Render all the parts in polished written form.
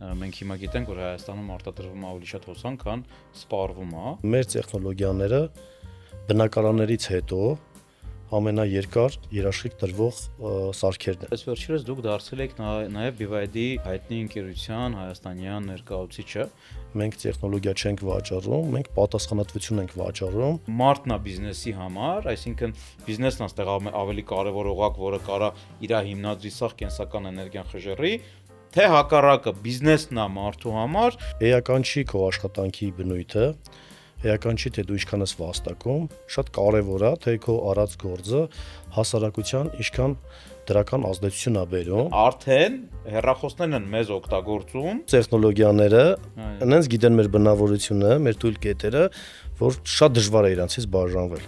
Մենք հիմա գիտենք, որ Հայաստանում արտադրվում ավելի շատ հոսանք, քան սպառվում է։ Մեր տեխնոլոգիաները բնակարաններից հետո ամենաերկար երաշխիք տրվող սարքերն են։ Այս վերջերս դուք դարձել եք նաև BYD հայտնի ընկերության հայաստանյան ներկայացուցիչը։ Մենք տեխնոլոգիա չենք վաճառում, մենք պատասխանատվություն ենք վաճառում։ Մարդն է բիզնեսի համար, այսինքն բիզնեսն է ստեղ ավելի կարևոր օղակ, որը կարա իր հիմնադրի սախ կենսական էներգիան խժռի, թե հակառակը բիզնեսն է մարդու համար։ Էական չի քո աշխատանքի բնույթը, էական չի թե դու ինչքան ես վաստակում, շատ կարևոր է թե քո արած գործը հասարակության ինչքան դրական ազդեցություն է բերում։ Արդեն հեռախոսներն են մեզ օգտագործում։ Տեխնոլոգիաները այնպես գիտեն մեր բնավորությունը, մեր թույլ կետերը, որ շատ դժվար է իրանցից բաժանվել։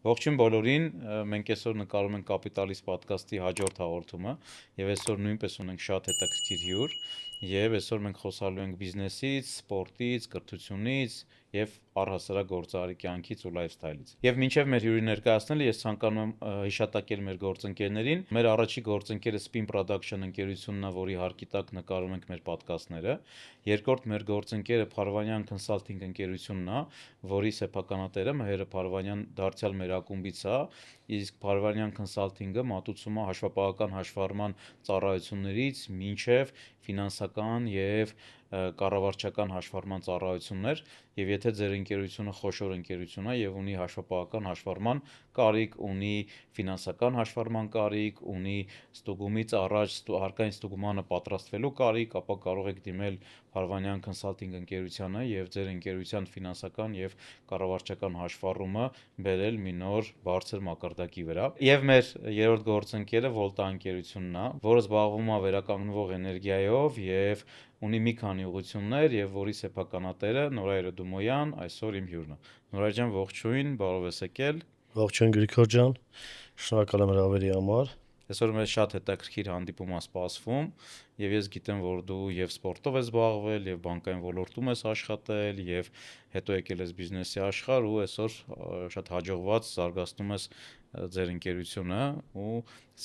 Ողջույն բոլորին, մենք այսօր նկարում ենք Կապիտալիստ պոդքասթի հաջորդ հաղորդումը եւ այսօր նույնպես ունենք շատ հետաքրքիր հյուր եւ այսօր մենք խոսալու ենք բիզնեսից, սպորտից, կրթությունից եւ առհասարակ գործարարի կյանքից ու լայֆսթայլից։ Եվ մինչև մեր հյուրին ներկայացնելը ես ցանկանում եմ հիշատակել մեր գործընկերներին։ Մեր առաջի գործընկերը Spin Production ընկերությունն է, որի հարկի տակ նկարում ենք մեր պոդքասթները։ Երկրորդ մեր գործընկերը Փարվանյան Consulting ընկերությունն է, որի սեփականատերը Մհերը Փարվանյան դարձյալ մեր ակումբից է, իսկ Փարվանյան Consulting-ը մատուցում է հաշվապահական հաշվառման ծառայություններից մինչև ֆինանսական եւ կառավարչական հաշվառման ծառայություններ, եւ եթե ձեր ընկերությունը խոշոր ընկերություն է եւ ունի հաշվապահական հաշվառման կարիք, ունի ֆինանսական հաշվառման կարիք, ունի ստուգումից առաջ հարկային ստուգմանը պատրաստվելու կարիք, ապա կարող եք դիմել Փարվանյան Consulting ընկերությանը եւ ձեր ընկերության ֆինանսական եւ կառավարչական հաշվառումը բերել մի նոր բարձր մակարդակի վրա։ Եվ մեր երրորդ գործընկերը Volta ընկերությունն է, որը զբաղվում է վերականգնվող էներգիայով եւ ունի մի քանի ուղղություններ եւ որի սեփականատերը Նորայր Դումոյան այսօր իմ հյուրն է։ Նորայր ջան, ողջույն, բարով ես եկել։ Ողջույն Գրիգոր ջան, շնորհակալ եմ հրավերի համար։ Այսօր մեզ շատ հետաքրքիր հանդիպում է սպասվում եւ ես գիտեմ, որ դու եւ սպորտով ես զբաղվել եւ բանկային ոլորտում ես աշխատել եւ հետո եկել ես բիզնեսի աշխարհ ու այսօր շատ հաջողված զարգացնում ես ձեր ընկերությունը ու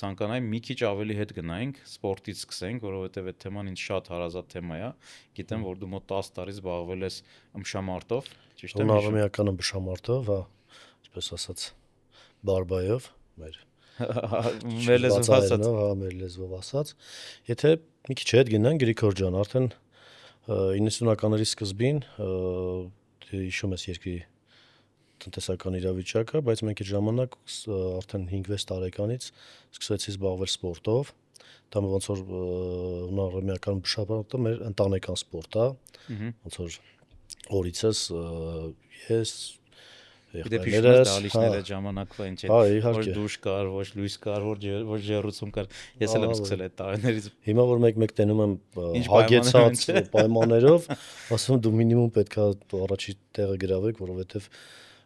ցանկանայի մի քիչ ավելի հետ գնայինք, սպորտից սկսենք, որովհետեւ այդ թեման ինձ շատ հարազատ թեմա է։ Գիտեմ, որ դու մոտ 10 տարի զբաղվել ես ըմբշամարտով, ճիշտ եմ հիշում։ Ունարամիական ըմբշամարտով, հա, այսպես ասած, բարբայով, մեր մեր լեզվով ասած, հա, մեր լեզվով ասած։ Եթե մի քիչ հետ գնանք Գրիգոր ջան, արդեն 90-ականների սկզբին հիշում ես երկրի տնտեսական իրավիճակը, բայց մենք այդ ժամանակ արդեն 5-6 տարեկանից սկսեցի զբաղվել սպորտով։ Դա ոնց որ ունարամիական ըմբշամարտը մեր ընտանեկան սպորտ է, ոնց որ օրիցս ես եղբայրներս դալիչները ժամանակվա ինչ է, որ դուշ կար, ոչ լույս կար, ոչ ջեռուցում կար։ Ես էլ եմ սկսել այդ տարիներից։ Հիմա որ մեկ տենում եմ հագեցած պայմաններով, ասում դու մինիմում պետքա առաջի տեղը գրավեք, որովհետև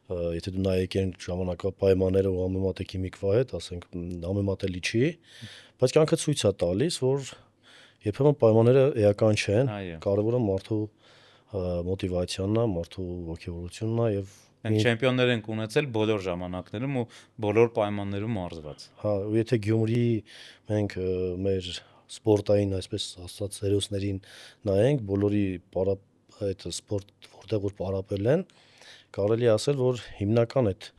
եթե դու նայեք այն ժամանակվա պայմանները ու համեմատեք հիմիկվա հետ, ասենք համեմատելի չի, բայց կյանքը ցույց է տալիս, որ երբեմն պայմանները էական չեն, կարևորը մարդու մոտիվացիանն է, մարդու ոգևորությունն է եւ Մենք չեմպիոններ ենք ունեցել բոլոր ժամանակներում ու բոլոր պայմաններում մարզված։ Հա, ու եթե Գյումրի մենք մեր սպորտային, այսպես ասած, հերոսներին նայենք, բոլորի այդ սպորտ որտեղ որ պարապել են, կարելի ասել, որ հիմնական այդ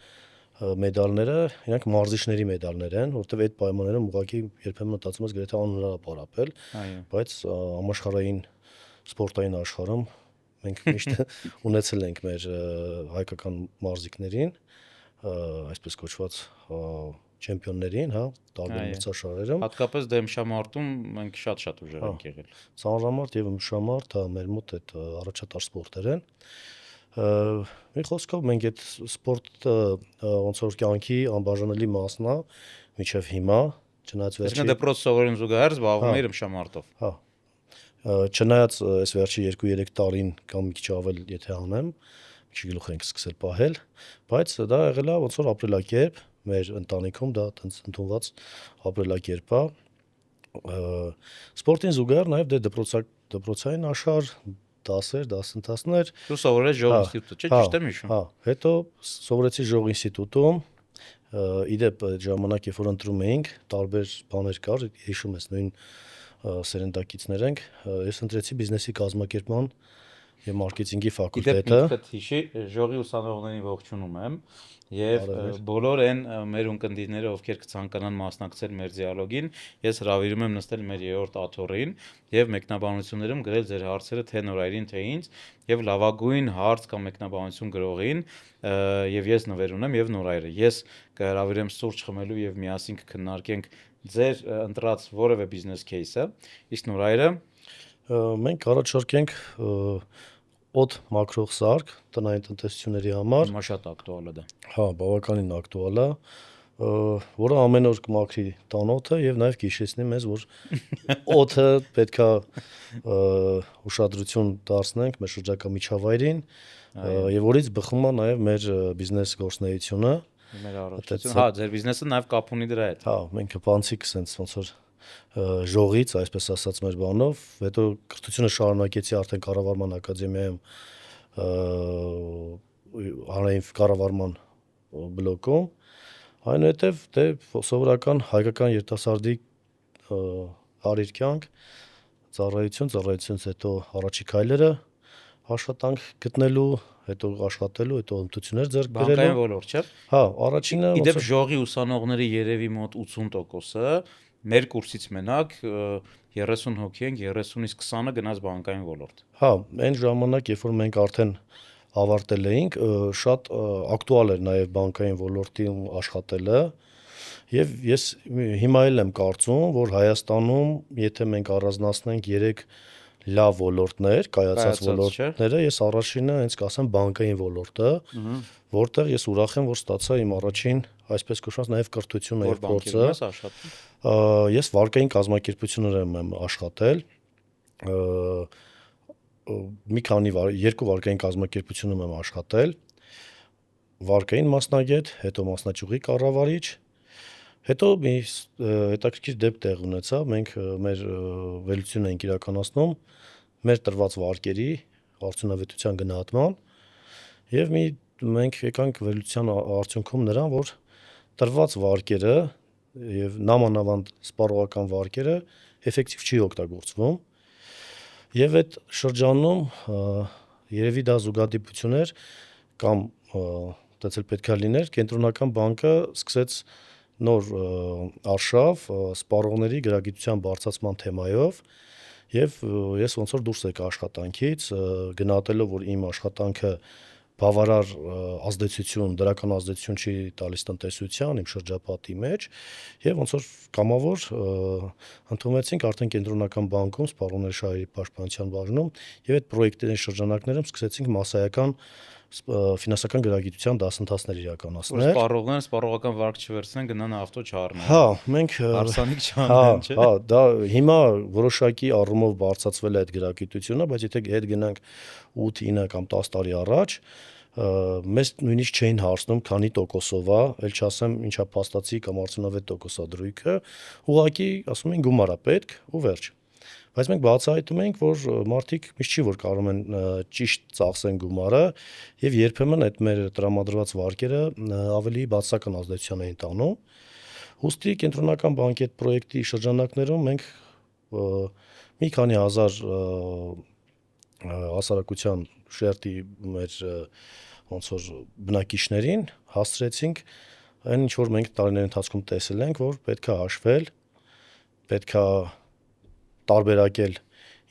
մեդալները իրանք մարզիչների մեդալներ են, որտեղ այդ պայմաններում ուղղակի երբեմն մտածում ես գրեթե անհնար է պարապել, բայց համաշխարհային սպորտային աշխարհում մենք միշտ ունեցել ենք մեր հայկական մարզիկներին, այսպես կոչված չեմպիոններին, հա, տարբեր մրցաշարերում։ Հատկապես դեմշամարտում մենք շատ ուժեղ ենք եղել։ Ծանրամարտ եւ ըմբշամարտ, հա, մեր մոտ այդ առաջատար սպորտեր են։ Մի խոսքով մենք այդ սպորտը ոնց որ կյանքի անբաժանելի մասն է մինչև հիմա, չնայած վերջի դպրոց սովորին զուգահեռ զբաղվում էիր ըմբշամարտով։ Հա։ Չնայած այս վերջի 2-3 տարին կամ մի քիչ ավել եթե անեմ, մի քիչ գլուխ ենք սկսել պահել, բայց դա եղել է ոնց որ ապրելակերպ, մեր ընտանիքում դա տենց ընդունված ապրելակերպ է։ Սպորտին զուգահեռ նաև դե դպրոցային աշխարհ, դասեր, դասընթացներ, Դու սովորել ես ժող հա, ինստիտուտը, չէ՞, հա, ճիշտ եմ հիշում։ հա, հետո սովորեցի ժող ինստիտուտում, իդեպ այդ ժամանակ երբ որ ընտրում էինք, տարբեր բաներ կար, հիշում ես նույն սերնդակիցներ ենք, ես ընտրեցի բիզնեսի կազմակերպման եւ մարքեթինգի Իդեպ ֆակուլտետը, միտքդ հիշի, ժողի ուսանողներին ողջունում եմ եւ Բարև։ բոլոր այն մեր ունկնդիրները, ովքեր կցանկանան մասնակցել մեր դիալոգին, ես հրավիրում եմ նստել մեր երրորդ աթոռին եւ մեկնաբանություններում գրել ձեր հարցերը թե Նորայրին, թե ինձ եւ լավագույն հարց կամ մեկնաբանություն գրողին եւ ես նվեր ունեմ եւ Նորայրը։ Ես կհրավիրեմ սուրճ խմելու եւ միասին կքննարկենք ձեր ընտրած որևէ բիզնես кейսը, իսկ Նորայրը մենք առաջարկենք օդ մաքրող սարք տնային տնտեսությունների համար, հիմա շատ ակտուալ է դա։ հա, բավականին ակտուալ է, որը ամեն օր կմաքրի տանոթը եւ նաեւ կհիշեցնի մեզ, որ օդը պետքա ուշադրություն դարձնենք մեր շրջակա միջավայրին եւ որից բխում է նաեւ մեր բիզնես գործունեությունը։ Մեր առողջություն, հա, ձեր բիզնեսը նաև կապ ունի դրա հետ։ Հա, մենք հպանցիկ sense ոնց որ ժողից, այսպես ասած մեր բանով, հետո կրթությունը շարունակեցի արդեն կառավարման ակադեմիայում հանրային կառավարման բլոկում, այնուհետև դե սովորական հայկական երիտասարդի հարիր կյանք, ծառայությունից հետո առաջի քայլերը աշխատանք գտնելու, հետո աշխատելու, հետո հմտություններ ձեռք բերելու։ Բանկային ոլորտ, չէ՞։ Հա, առաջինը Իդեպ ժողի ուսանողների երևի մոտ 80%-ը մեր կուրսից մենակ 30 հոգի ենք, 30-ից 20-ը գնաց բանկային ոլորտ։ հա, այն ժամանակ, երբ որ մենք արդեն ավարտել էինք, շատ ակտուալ էր նաև բանկային ոլորտում աշխատելը, եւ ես հիմա էլ եմ կարծում, որ Հայաստանում, եթե մենք առանձնացնենք 3 լավ ոլորտներ, կայացած ոլորտները, ես առաջինը հենց կասեմ բանկային ոլորտը, որտեղ ես ուրախ եմ, որ ստացա իմ առաջին, այսպես կոչված, նաև կրթությունը եւ փորձը։ Ես վարկային կազմակերպություններում եմ աշխատել, մի քանի երկու վարկային կազմակերպությունում եմ աշխատել, վարկային մասնագետ, հետո մասնաճյուղի կառավարիչ, հետո մի հետաքրքիր դեպք տեղ ունեցավ, մենք մեր վերլուծություն ենք իրականացնում մեր տրված վարկերի արդյունավետության գնահատման եւ մենք եկանք վերլուծության արդյունքում նրան, որ տրված վարկերը եւ նամանավանդ սպառողական վարկերը էֆեկտիվ չի օգտագործվում եւ այդ շրջանում երևի դա զուգադիպություն էր կամ այդպես էլ պետքա լիներ, կենտրոնական բանկը սկսեց նոր արշավ սպառողների գրագիտության բարձրացման թեմայով եւ ես ոնց որ դուրս եկա աշխատանքից, գնահատելով որ իմ աշխատանքը բավարար ազդեցություն, դրական ազդեցություն չի տալիս տնտեսության, իմ շրջապատի մեջ եւ ոնց որ կամավոր ընդունվեցինք արդեն կենտրոնական բանկում սպառողների շահերի պաշտպանության բաժնում եւ այդ պրոյեկտների շրջանակներում սկսեցինք մասսայական ֆինանսական գրագիտության դասընթացներ իրականացնել։ Սպառողները սպառողական վարկ չվերցնեն, գնան ավտո չառնեն։ Հա, մենք հարսանիք չանեն, չէ՞։ Հա, դա հիմա որոշակի առումով բարձրացվել է այդ գրագիտությունը, բայց եթե հետ գնանք 8, 9 կամ 10 տարի առաջ, մեզ նույնիսկ չէին հարցնում քանի տոկոսով է, ել չասեմ ինչա փաստացի կամ արդյունավետ տոկոսադրույքը, ուղղակի ասում են գումար է պետք ու վերջ։ Բայց մենք բացահայտում ենք, որ մարդիկ միշտ չի որ կարող են ճիշտ ծախսեն գումարը եւ երբեմն այդ մեր տրամադրված վարկերը ավելի բացասական ազդեցություն էին տանում։ Ուստի կենտրոնական բանկի այդ պրոյեկտի շրջանակներում մենք մի քանի հազար հասարակության շերտի մեր ոնց որ բնակիչներին հասցրեցինք այն ինչ որ մենք տարիների ընթացքում տեսել ենք, որ պետքա հաշվել, պետքա տարբերակել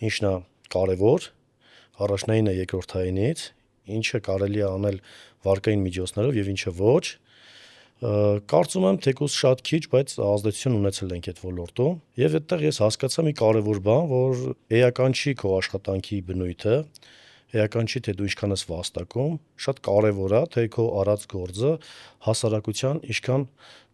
ինչն է կարևոր, առաջնայինը երկրորդայինից, ինչը կարելի է անել վարկային միջոցներով եւ ինչը ոչ։ Կարծում եմ թեկուզ շատ քիչ, բայց ազդեցություն ունեցել ենք այդ ոլորտում եւ այդտեղ ես հասկացա մի կարևոր բան, որ էական չի քո աշխատանքի բնույթը, էական չի թե դու ինչքան ես վաստակում, շատ կարևոր է թե քո արած գործը հասարակության ինչքան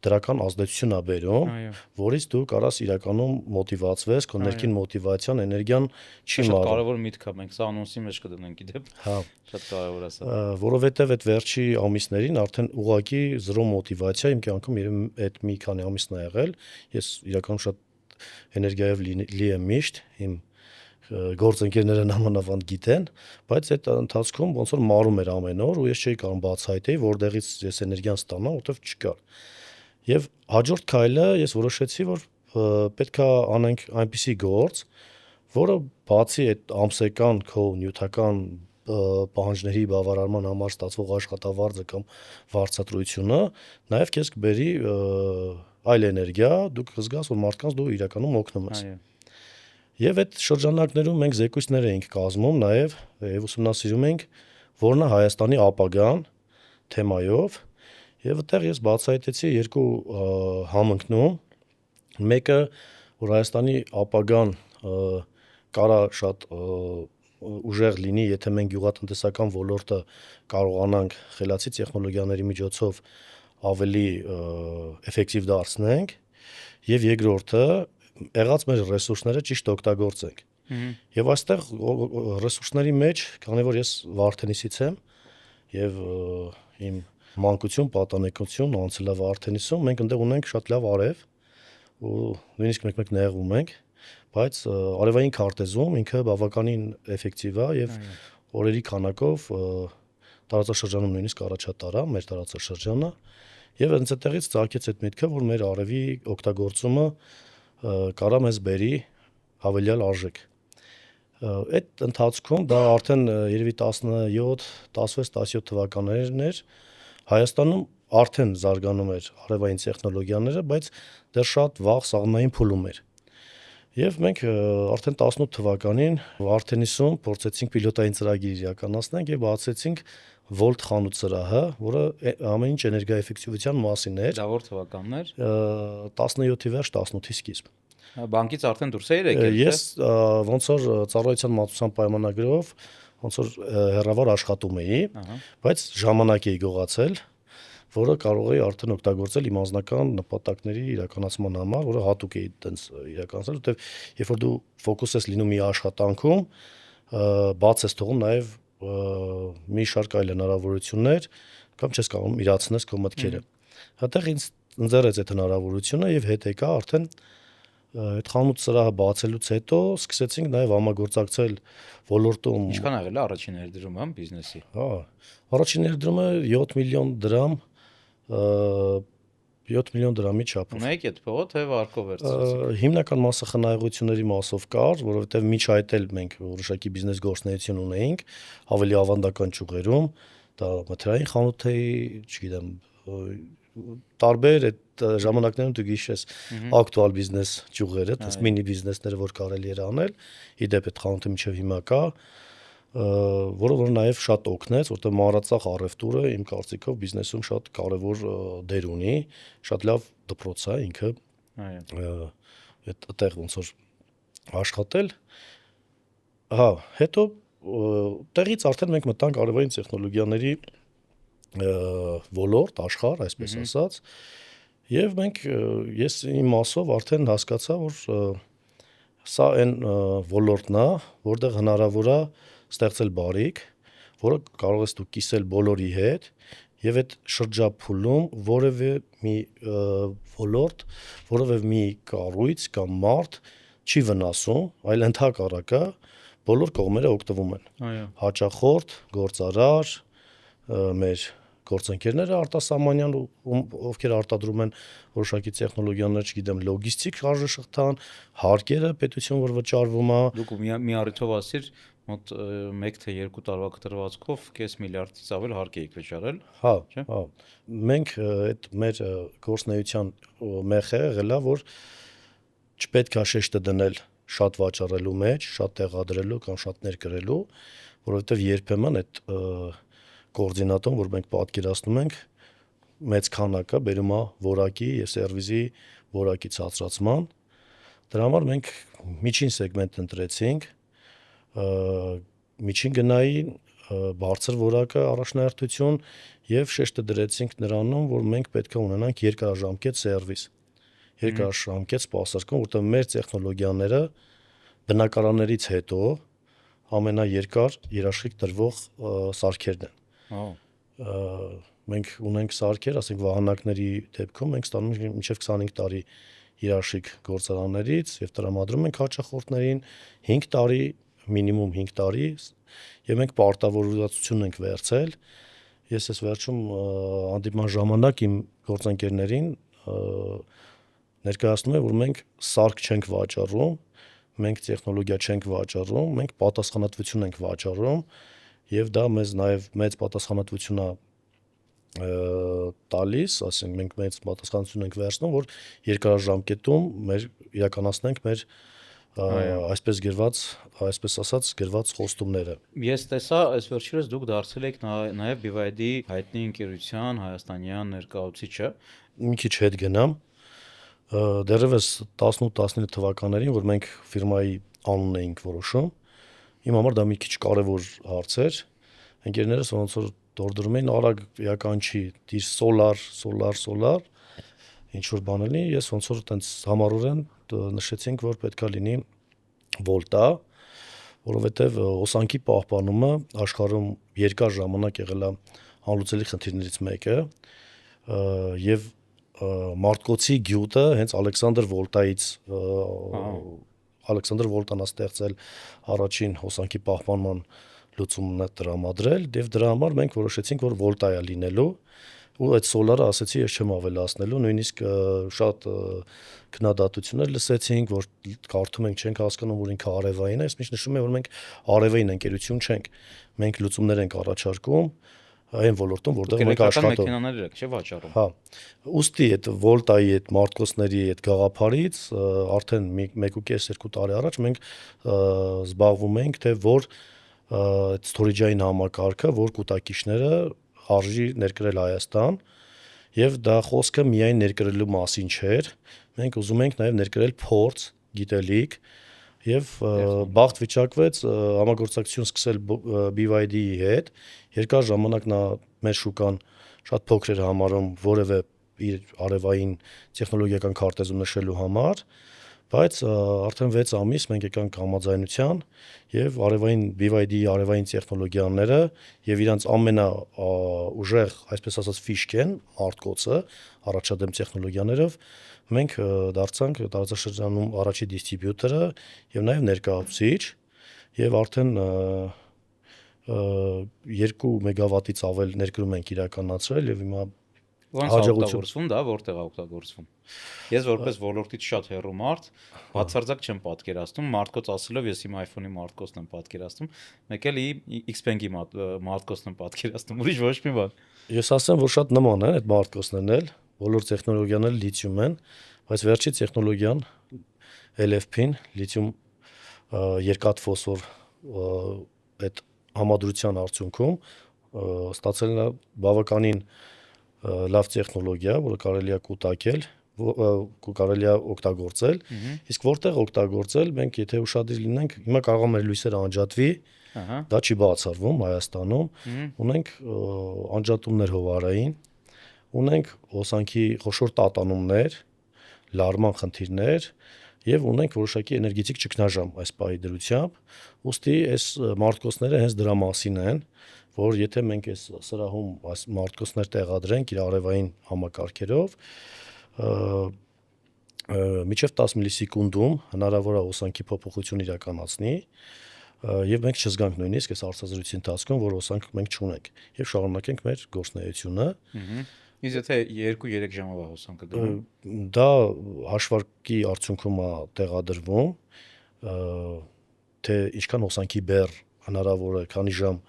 դրական ազդեցություն է բերում, որից դու կարաս իրականում մոտիվացվես, քո ներքին մոտիվացիան, էներգիան չի մարում։ Շատ կարևոր միտք է, մենք սա անոնսի մեջ կդնենք իդեպ։ Հա, շատ կարևոր է սա։ Որովհետև այդ վերջի ամիսներին արդեն ուղակի զրո մոտիվացիա իմ կյանքում երբ այդ մի քանի ամիսն է եղել, ես իրականում շատ էներգիայով լի եմ միշտ, իմ գործընկերները նամանավանդ գիտեն, բայց այդ ընթացքում ոնց որ մարում էր ամեն օր ու ես չէի կարող բացահայտեի, որտեղից ես էներգիան ստանամ, որտեվ չկար։ Եվ հաջորդ քայլը ես որոշեցի, որ պետքա անենք այնպիսի գործ, որը բացի այդ ամսական քո նյութական պահանջների բավարարման համար ստացվող աշխատավարձը կամ վարձատրությունը, նաև քեզ կբերի այլ էներգիա, դու կզգաս, որ մարդկանց դու իրականում օգնում ես։ Այո։ Եվ այդ շրջանակներում մենք զեկույցներ էինք կազմում նաև եւ ուսումնասիրում էինք որն է Հայաստանի ապագան թեմայով եւ այդտեղ ես բացահայտեցի երկու համընկնում, մեկը որ Հայաստանի ապագան կարա շատ ուժեղ լինի, եթե մենք գյուղատնտեսական ոլորտը կարողանանք խելացի տեխնոլոգիաների միջոցով ավելի էֆեկտիվ դարձնենք, եւ երկրորդը եղած մեր ռեսուրսները ճիշտ օգտագործենք։ Եվ այստեղ ռեսուրսների մեջ, քանի որ ես Վարդենիսից եմ եւ իմ մանկություն, պատանեկություն անցել է Վարդենիսում, մենք այնտեղ ունենք շատ լավ արև ու նույնիսկ մեկ-մեկ նեղվում ենք, բայց արևային քարտեզում ինքը բավականին էֆեկտիվ է եւ օրերի քանակով տարածաշրջանում նույնիսկ առաջատար է մեր տարածաշրջանը եւ հենց այդտեղից ծագեց այդ միտքը, որ մեր արևի օգտագործումը կարա մեզ բերի հավելյալ արժեք։ Այդ ընթացքում դա արդեն երևի 17, 16, 17 թվականներն էր, Հայաստանում արդեն զարգանում էր արևային տեխնոլոգիաները, բայց դեռ շատ վաղ սաղմնային փուլում էր։ Եվ մենք արդեն 18 թվականին Վարդենիսում փորձեցինք պիլոտային ծրագիր իրականացնել եւ բացեցինք Volt խանութ սրահը, որը ամեն ինչ էներգաէֆեկտիվության մասին էր։ Դա որ թվականներ։ 17-ի վերջ, 18-ի սկիզբ։ Բանկից արդեն դուրս էիր եկել, Ես ոնց որ ծառայության մատուցման պայմանագրով ոնց որ հեռավար աշխատում էի, բայց ժամանակ էի գողացել, որը կարող էի արդեն օգտագործել իմ անձնական նպատակների իրականացման համար, որը հատուկ էի տենց իրականացնել, որտեվ երբ որ դու ֆոկուս ես լինում մի աշխատանքում, բաց ես թողում նաև մի շարք այլ հնարավորություններ կամ չես կարող իրացնես քո մտքերը։ Հատեղ ինձ ընձեռեց այդ հնարավորությունը եւ հետ եկա արդեն այդ խանութ սրահը բացելուց հետո սկսեցինք նաև համագործակցել ոլորտում։ Ինչքան աղել է առաջին ներդրումը բիզնեսի։ Հա, առաջին ներդրումը 7 միլիոն դրամ 7 միլիոն դրամի չափով։ Ունեիք այդ փողը թե վարկով վերցրեցիք։ Հիմնական մասը խնայողությունների մասով կար, որովհետև միջ այդ էլ մենք որոշակի բիզնես գործունեություն ունեինք, ավելի ավանդական ճյուղերում, դա մթերային խանութ էի, չգիտեմ, տարբեր այդ ժամանակներում դու գիշես ակտուալ բիզնես ճյուղերը, այդպես մինի բիզնեսները, որ կարելի էր անել, իդեպ այդ խանութը մինչև հիմա կա, որը որ նաև շատ օգնեց, որտեղ մանրածախ առևտուրը իմ կարծիքով բիզնեսում շատ կարևոր դեր ունի, շատ լավ դպրոց է ինքը։ Այո։ Այդտեղ ոնց որ աշխատել։ Հա, հետո տեղից արդեն մենք մտանք արևային տեխնոլոգիաների ոլորտ, աշխարհ, այսպես ասած, եւ մենք ես իմ մասով արդեն հասկացա, որ սա այն ոլորտն է, որտեղ հնարավոր է ստեղծել բարիք, որը կարող ես դու կիսել բոլորի հետ եւ այդ շրջափուլում որևէ մի ոլորտ, որևէ մի կառույց կամ մարդ չի վնասում, այլ ընդհակառակը բոլոր կողմերը օգտվում են։ Այո։ Հաճախորդ, գործարար, մեր գործընկերները արտասահմանյան ովքեր արտադրում են որոշակի տեխնոլոգիաներ, չգիտեմ, լոգիստիկ արժեշղթան, հարկերը պետություն որ վճարվում է։ Դուք մի առիթով ասիր, մոտ 1 թե 2 տարվա կտրվածքով կես միլիարդից ավել հարկ էիք վճարել։ Հա, հա։ Մենք այդ մեր գործնեության մեխը եղել է, որ չպետք է շեշտը դնել շատ վաճառելու մեջ, շատ տեղադրելու կամ շատ ներկրելու, որովհետև երբեմն այդ կոորդինատոն, որ մենք պատկերացնում ենք, մեծ քանակը բերում է որակի եւ սերվիսի որակի ցածրացման։ Դրա համար մենք միջին սեգմենտ ընտրեցինք, միջին գնային բարձր որակը առաջնահերթություն եւ շեշտը դրեցինք նրանում, որ մենք պետք է ունենանք երկարաժամկետ սերվիս, երկարաժամկետ սպասարկում, որտեղ մեր տեխնոլոգիաները բնակարաններից հետո ամենաերկար երաշխիք տրվող սարքերն են։ Մենք ունենք սարքեր, ասենք վահանակների դեպքում մենք ստանում ենք մինչև 25 տարի երաշիկ գործարաններից եւ տրամադրում ենք հաճախորդներին 5 տարի, մինիմում 5 տարի եւ մենք պարտավորվածություն ենք վերցել։ Ես ես վերջում հանդիպման ժամանակ իմ գործընկերներին ներկայացնում եմ, որ մենք սարք չենք վաճառում, մենք տեխնոլոգիա չենք վաճառում, մենք պատասխանատվություն ենք վաճառում եւ դա մեզ նաեւ մեծ պատասխանատվություն է տալիս, ասենք մենք մեծ պատասխանատվություն ենք վերցնում, որ երկարաժամկետում մեր իրականացնենք մեր այսպես ասած գրված խոստումները։ Ես տեսա, այս վերջերս դուք դարձել եք նաև BYD հայտնի ընկերության հայաստանյան ներկայացուցիչը։ Մի քիչ հետ գնամ, դեռևս 18-19 թվականներին, որ մենք ֆիրմայի անունն էինք որոշում, իմ համար դա մի քիչ կարևոր հարց էր։ Ընկերներս ոնց որ դորդրում էին, արագ իրական չի, դիր սոլար, ինչ որ բան լինի, ես ոնց որ տենց համառորեն նշեցինք, որ պետքա լինի վոլտա, որովհետև հոսանքի պահպանումը աշխարհում երկար ժամանակ եղել է անլուծելի խնդիրներից մեկը, եւ Մարտկոցի գյուտը հենց Ալեքսանդր Վոլտան ստեղծել առաջին հոսանքի պահպանման լուծումն է տրամադրել, եւ դրա համար մենք որոշեցինք, որ վոլտա է լինելու, ու այդ սոլարը ասեցի ես չեմ ավելացնելու, նույնիսկ շատ քննադատություններ լսեցինք, որ կարդում ենք, չենք հասկանում, որ ինքը արևային է, ես միշտ նշում եմ, որ մենք արևային ընկերություն չենք, մենք լուծումներ ենք առաջարկում այն ոլորտում, որտեղ մենք աշխատում ենք։ Մեքենաներ եք, չէ՞ վաճառում։ Հա։ Ուստի այդ վոլտայի, այդ մարտկոսների այդ գաղափարից արդեն 1.5-2 տարի առաջ մենք զբաղվում ենք, թե որ այդ ստորիջային համակարգը, որ կուտակիչները արժի ներկրել Հայաստան, եւ դա խոսքը միայն ներկրելու մասին չէր, մենք ուզում ենք նաեւ ներկրել փորձ, գիտելիք, եւ բախտ վիճակվեց համագործակցություն սկսել BYD-ի հետ, երկար ժամանակ նա մեր շուկան շատ փոքր էր համարում որևէ իր արևային տեխնոլոգիական քարտեզում նշելու համար, բայց արդեն 6 ամիս մենք եկանք համաձայնության եւ BYD-ի արևային տեխնոլոգիաները եւ իրանց ամենաուժեղ, այսպես ասած, ֆիշկեն, արտկոցը, առաջադեմ տեխնոլոգիաներով մենք դարձանք տարածաշրջանում առաջի դիստրիբյուտորը եւ նաեւ ներկայացուցիչ եւ արդեն 2 մեգավատից ավել ներկրում ենք իրականացրել եւ հիմա հաջողություն դա որտեղ է օգտագործվում։ Ես որպես ոլորտից շատ հեռու մարդ բացարձակ չեմ պատկերացնում, մարդկոց ասելով ես իմ iPhone-ի մարդկոցն եմ պատկերացնում, մեկ էլ Xpeng-ի մարդկոցն եմ պատկերացնում, ուրիշ ոչ մի բան։ Ես ասեմ, որ շատ նման են այդ մարդկոցներն էլ, բոլոր տեխնոլոգիաները լիթիում են, բայց վերջի տեխնոլոգիան LFP-ն, լիթիում երկաթ ֆոսֆոր այդ համադրության արդյունքում ստացել է բավականին լավ տեխնոլոգիա, որը կարելի է կուտակել, կարելի է օգտագործել, իսկ որտեղ օգտագործել, մենք եթե ուշադիր լինենք, հիմա կարող է մեր լույսերը անջատվի, դա չի բացառվում Հայաստանում, ունենք անջատումներ հովարային, ունենք հոսանքի խոշոր տատանումներ, լարման խնդիրներ եւ ունենք որոշակի էներգետիկ ճգնաժամ այս պահի դրությամբ, ուստի այս մարտկոցները հենց դրա մասին են, որ եթե մենք այս սրահում այս մարտկոցներ տեղադրենք իր արևային համակարգերով, մինչև 10 միլիսեկունդում հնարավոր է հոսանքի փոփոխություն իրականացնի, եւ մենք չզգանք նույնիսկ այս հարցազրույցի ընթացքում, որ հոսանք մենք չունենք եւ շարունակենք մեր գործունեությունը։ Իսկ եթե 2-3 ժամվա հոսանքը գնում, դա հաշվարկի արդյունքում է տեղադրվում, թե ինչքան հոսանքի բեռ հնարավոր է, քանի ժամ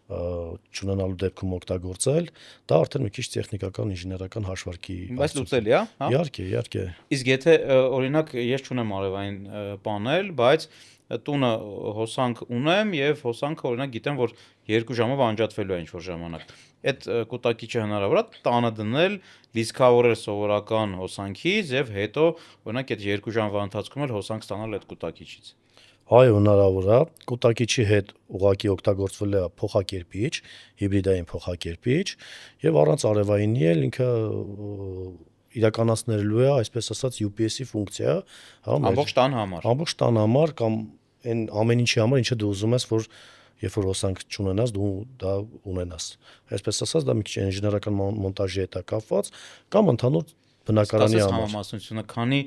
չունենալու դեպքում օգտագործել, դա արդեն մի քիչ տեխնիկական ինժեներական հաշվարկի։ Բայց լուծելի է, հա։ Իհարկե։ Իսկ եթե օրինակ ես չունեմ արևային պանել, բայց տունը հոսանք ունեմ եւ հոսանքը օրինակ գիտեմ, որ 2 ժամով անջատվելու է ինչ-որ ժամանակ։ Այդ կուտակիչը հնարավոր է տանը դնել, լիցքավորել սովորական հոսանքից եւ հետո օրինակ այդ 2 ժամվա ընթացքում էլ հոսանք ստանալ այդ կուտակիչից։ Այո, հնարավոր է։ Կուտակիչի հետ ուղղակի օգտագործվել է փոխակերպիչ, հիբրիդային փոխակերպիչ եւ առանց արևայինի էլ ինքը իրականացնելու է, այսպես ասած, UPS-ի ֆունկցիա, հա, ամբողջ տան համար։ Ամբողջ տան համար կամ այն ամեն ինչի համար, ինչը դու ուզում ես, որ երբ որ հոսանք չունենաս, դու դա ունենաս։ Այսպես ասած, դա մի քիչ ինժեներական մոնտաժի հետ է կապված, կամ ընդհանուր բնակարանի Ասես համար։ համամասնությունը քանի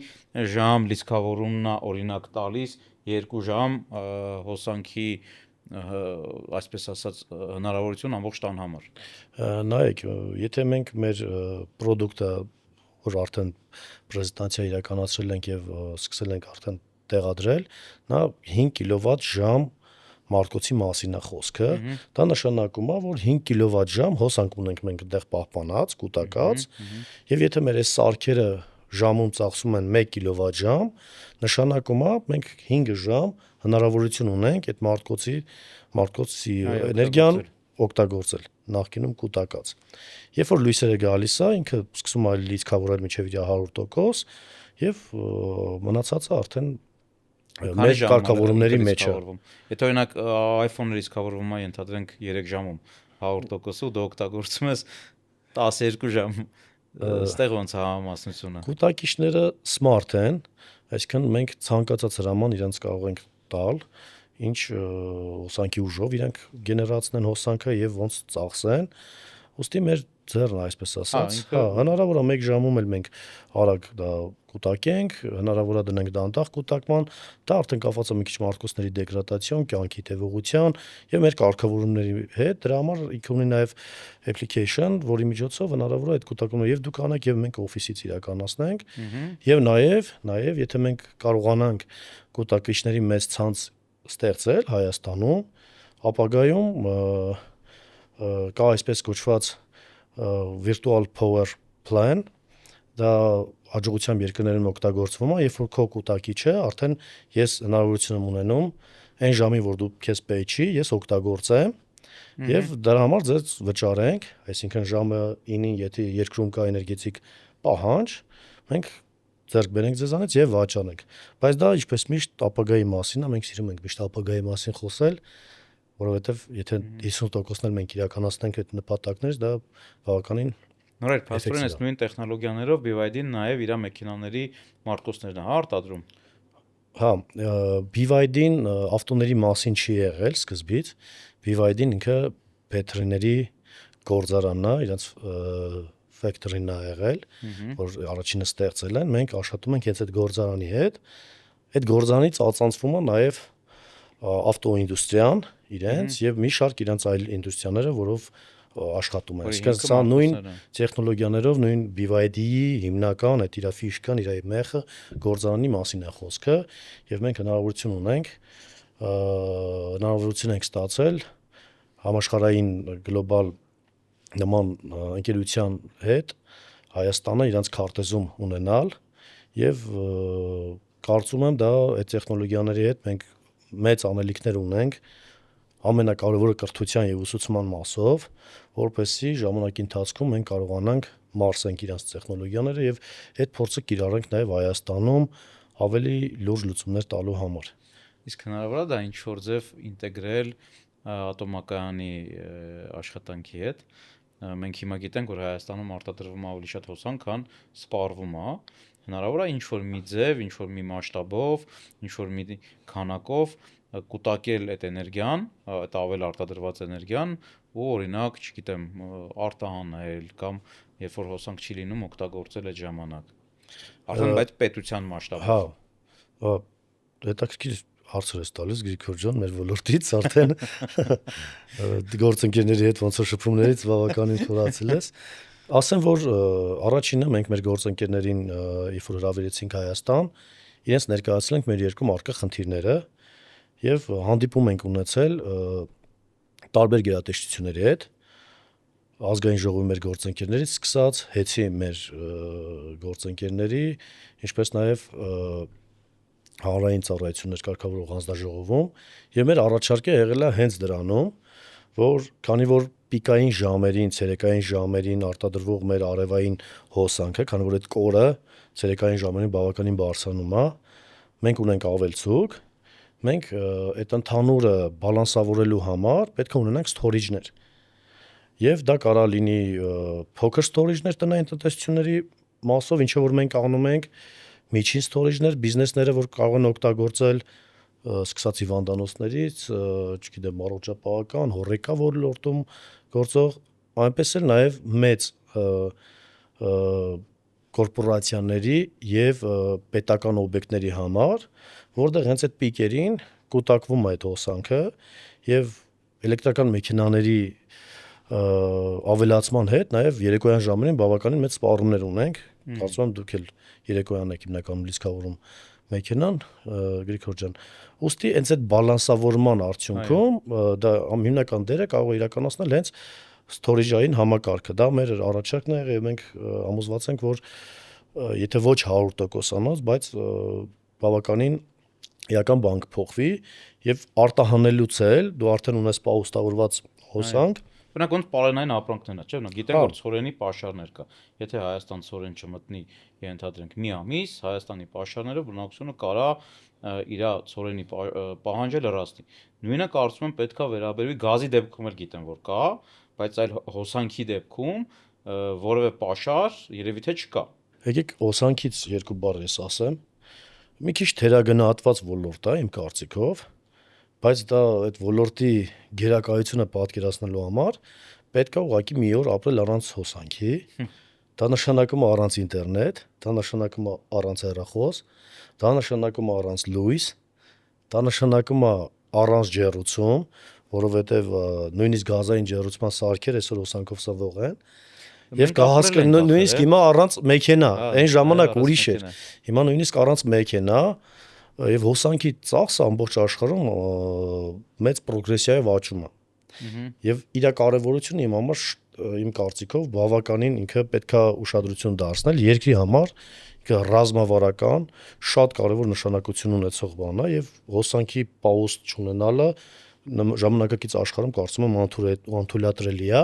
ժամ լիցքավորումն է օրինակ տալիս 2 ժամ հոսանքի այսպես ասած հնարավորություն ամբողջ տան համար։ Նայեք, եթե մենք մեր պրոդուկտը, որ արդեն պրեզենտացիա իրականացրել ենք եւ սկսել ենք արդեն տեղադրել, նա 5 կիլովատ ժամ մարտկոցի մասին է խոսքը, դա նշանակում է, որ 5 կիլովատ ժամ հոսանք ունենք մենք այդտեղ պահպանած, կուտակած, եւ եթե մեր այս սարքերը ժամում ծախսում են 1 կիլովատ ժամ, նշանակում է մենք 5 ժամ հնարավորություն ունենք այդ մարտկոցի էներգիան օգտագործել, նախկինում կուտակած։ Երբ որ լույսերը գալիս է, ինքը սկսում է լիցքավորել մինչև իր 100% եւ մնացածը արդեն մեր կարգավորումների մեջ է։ Եթե օրինակ iPhone-ը լիցքավորվում է ենթադրենք 3 ժամում 100%, ու դու օգտագործում ես 12 ժամ, այստեղ ոնց է համամասնությունը։ Կուտակիչները smart են, այսինքն մենք ցանկացած հրաման իրենց կարող ենք տալ, ինչ հոսանքի ուժով իրենք գեներացնեն հոսանքը եւ ոնց ծախսեն, ուստի մեր ձեռն այսպես ասած, հնարավոր է 1 ժամում էլ մենք արագ դա կուտակենք, հնարավոր է դնենք դանդաղ կուտակման, դա արդեն կապված է մի քիչ մարտկոցների դեգրադացիոն, կյանքի տևողության եւ մեր կարգավորումների հետ, դրա համար ինքը ունի նաեւ application, որի միջոցով հնարավոր է այդ կուտակումը եւ դուք անեք եւ մենք օֆիսից իրականացնենք, եւ նաեւ եթե մենք կարողանանք կուտակիչների մեծ ցանց ստեղծել Հայաստանում, ապագայում կա այսպես կոչված virtual power plan, դա հաջողությամբ երկրներում օգտագործվում է, երբ որ քո կուտակիչը արդեն ես հնարավորություն եմ ունենում այն ժամին, որ դու քեզ պետք չի, ես օգտագործեմ եւ դրա համար ձեզ վճարենք, այսինքն ժամը 9-ին եթե երկրում կա էներգետիկ պահանջ, մենք ձեռք բերենք ձեզանից եւ վաճառենք։ Բայց դա ինչպես միշտ ապագայի մասին է, մենք սիրում ենք միշտ ապագայի մասին խոսել, որովհետեւ եթե 50%-ն էլ մենք իրականացնենք այդ նպատակներից, դա բավականին նորեր փաստորեն այս նույն տեխնոլոգիաներով BYD-ն նաեւ իր մեքենաների մարտկոցներն է արտադրում։ Հա, BYD-ն ավտոների մասին չի եղել սկզբից, BYD-ն ինքը բետերիների գործարանն է, իրենց factory-ն է եղել, որ առաջինը ստեղծել են, մենք աշխատում ենք հենց այդ գործարանի հետ։ Այդ գործարանից ածանցվում է նաեւ ավտոինդուստրիան իրենց եւ մի շարք իրենց այլ ինդուստրիաները, որով աշխատում են։ Այսինքն սա նույն տեխնոլոգիաներով, նույն BYD-ի հիմնական այդ իր ֆիշկան, իր մեխը գործարանի մասին է խոսքը եւ մենք հնարավորություն ենք ստացել համաշխարհային գլոբալ նման ընկերության հետ Հայաստանը իրենց քարտեզում ունենալ եւ կարծում եմ դա այդ տեխնոլոգիաների հետ մենք մեծ անելիքներ ունենք ամենակարևորը կրթության եւ ուսուցման մասով, որպեսզի ժամանակի ընթացքում մենք կարողանանք մարսենք իրենց տեխնոլոգիաները եւ այդ փորձը կիրառենք նաեւ Հայաստանում ավելի լուրջ լուծումներ տալու համար։ Իսկ հնարավոր է դա ինչ որ ձև ինտեգրել ատոմակայանի աշխատանքի հետ։ Մենք հիմա գիտենք, որ Հայաստանում արտադրվում է ավելի շատ հոսանք, քան սպառվում է։ Հնարավոր է ինչ որ մի ձև, ինչ որ մի մասշտաբով, ինչ որ մի քանակով կուտակել այդ էներգիան, այդ ավել արտադրված էներգիան ու օրինակ, չգիտեմ, արտահանել կամ երբ որ հոսանք չի լինում օգտագործել այդ ժամանակ։ Արդեն այդ պետության մասշտաբով։ Հա, հետաքրքիր հարցեր ես տալիս Գրիգոր ջան, մեր ոլորտից արդեն գործընկերների հետ ոնց որ շփումներից բավականին թորացել ես։ Ասեմ, որ առաջինը մենք մեր գործընկերներին, երբ որ հրավիրեցինք Հայաստան, իրենց ներկայացրել ենք մեր երկու արկա խնդիրները եւ հանդիպում ենք ունեցել տարբեր գերատեսչությունների հետ, ազգային ժողովի մեր գործընկերներից սկսած, հեցի մեր գործընկերների, ինչպես նաեւ հանրային ծառայություններ կարգավորող հանձնաժողովում եւ մեր առաջարկը եղել է հենց դրանում, որ քանի որ պիկային ժամերին, ցերեկային ժամերին արտադրվող մեր արևային հոսանքը, քանի որ այդ կորը ցերեկային ժամերին բավականին բարձրանում է, մենք ունենք ավելցուկ, մենք այդ ընդհանուրը բալանսավորելու համար պետք է ունենանք ստորիջներ։ Եվ դա կարա լինի փոքր ստորիջներ տնային տնտեսությունների մասով, ինչը որ մենք անում ենք, միջին ստորիջներ, բիզնեսները, որ կարող են օգտագործել սկսած հիվանդանոցներից, չգիտեմ, առողջապահական, հոռեկա ոլորտում գործող, այնպես էլ նաև մեծ կորպորացիաների եւ պետական օբյեկտների համար, որտեղ հենց այդ պիկերին կուտակվում է այդ հոսանքը եւ էլեկտրական մեքենաների ավելացման հետ նաեւ երեկոյան ժամերին բավականին մեծ սպառումներ ունենք։ Կարծում եմ դուք էլ երեկոյան եք հիմնականում լիցքավորում մեքենան, Գրիգոր ջան։ Ոստի հենց այդ բալանսավորման արդյունքում դա հիմնական դերը կարող է իրականացնել հենց storage-ային համակարգը։ Դա մեր առաջարկն է եղել, մենք համոզված ենք, որ եթե ոչ 100%-անոց, բայց բավականին իրական բան կփոխվի եւ արտահանելուց էլ դու արդեն ունես պահուստավորված հոսանք։ Բնակ ոնց պարենային ապրանքներն է, չէ՞, նա գիտենք որ ցորենի պաշարներ կա։ Եթե Հայաստան ցորեն չմտնի, ենթադրենք մի ամիս, Հայաստանի պաշարները բնակչությունը կարա իր ցորենի պահանջը լրացնի։ Նույնը կարծում եմ պետքա վերաբերվի գազի դեպքում էլ գիտեմ որ կա, բայց այլ հոսանքի դեպքում որևէ պաշար երևի թե չկա։ Եկեք հոսանքից երկու բառ ես ասեմ։ Մի քիչ թերագնահատված ոլորտ է իմ կարծիքով, բայց դա այդ ոլորտի գերակայությունը պատկերացնելու համար պետք է ուղղակի մի օր ապրել առանց հոսանքի։ Դա նշանակում է առանց ինտերնետ, դա նշանակում է առանց հեռախոս, դա նշանակում է առանց լույս, դա նշանակում է առանց ջեռուցում, որովհետև նույնիսկ գազային ջեռուցման սարքեր այսօր հոսանքով սվող են։ Եվ կհասկանա նույնիսկ հիմա առանց մեքենա, այն ժամանակ ուրիշ էր։ Հիմա նույնիսկ առանց մեքենա եւ հոսանքի ծախսը ամբողջ աշխարհում մեծ պրոգրեսիայով աճում է։ Եվ իր կարևորությունը իմ համար իմ կարծիքով բավականին ինքը պետքա ուշադրություն դարձնել երկրի համար, ինքը ռազմավարական շատ կարևոր նշանակություն ունեցող բան է եւ հոսանքի պահուստ չունենալը ժամանակակից աշխարհում կարծում եմ անթույլատրելի է։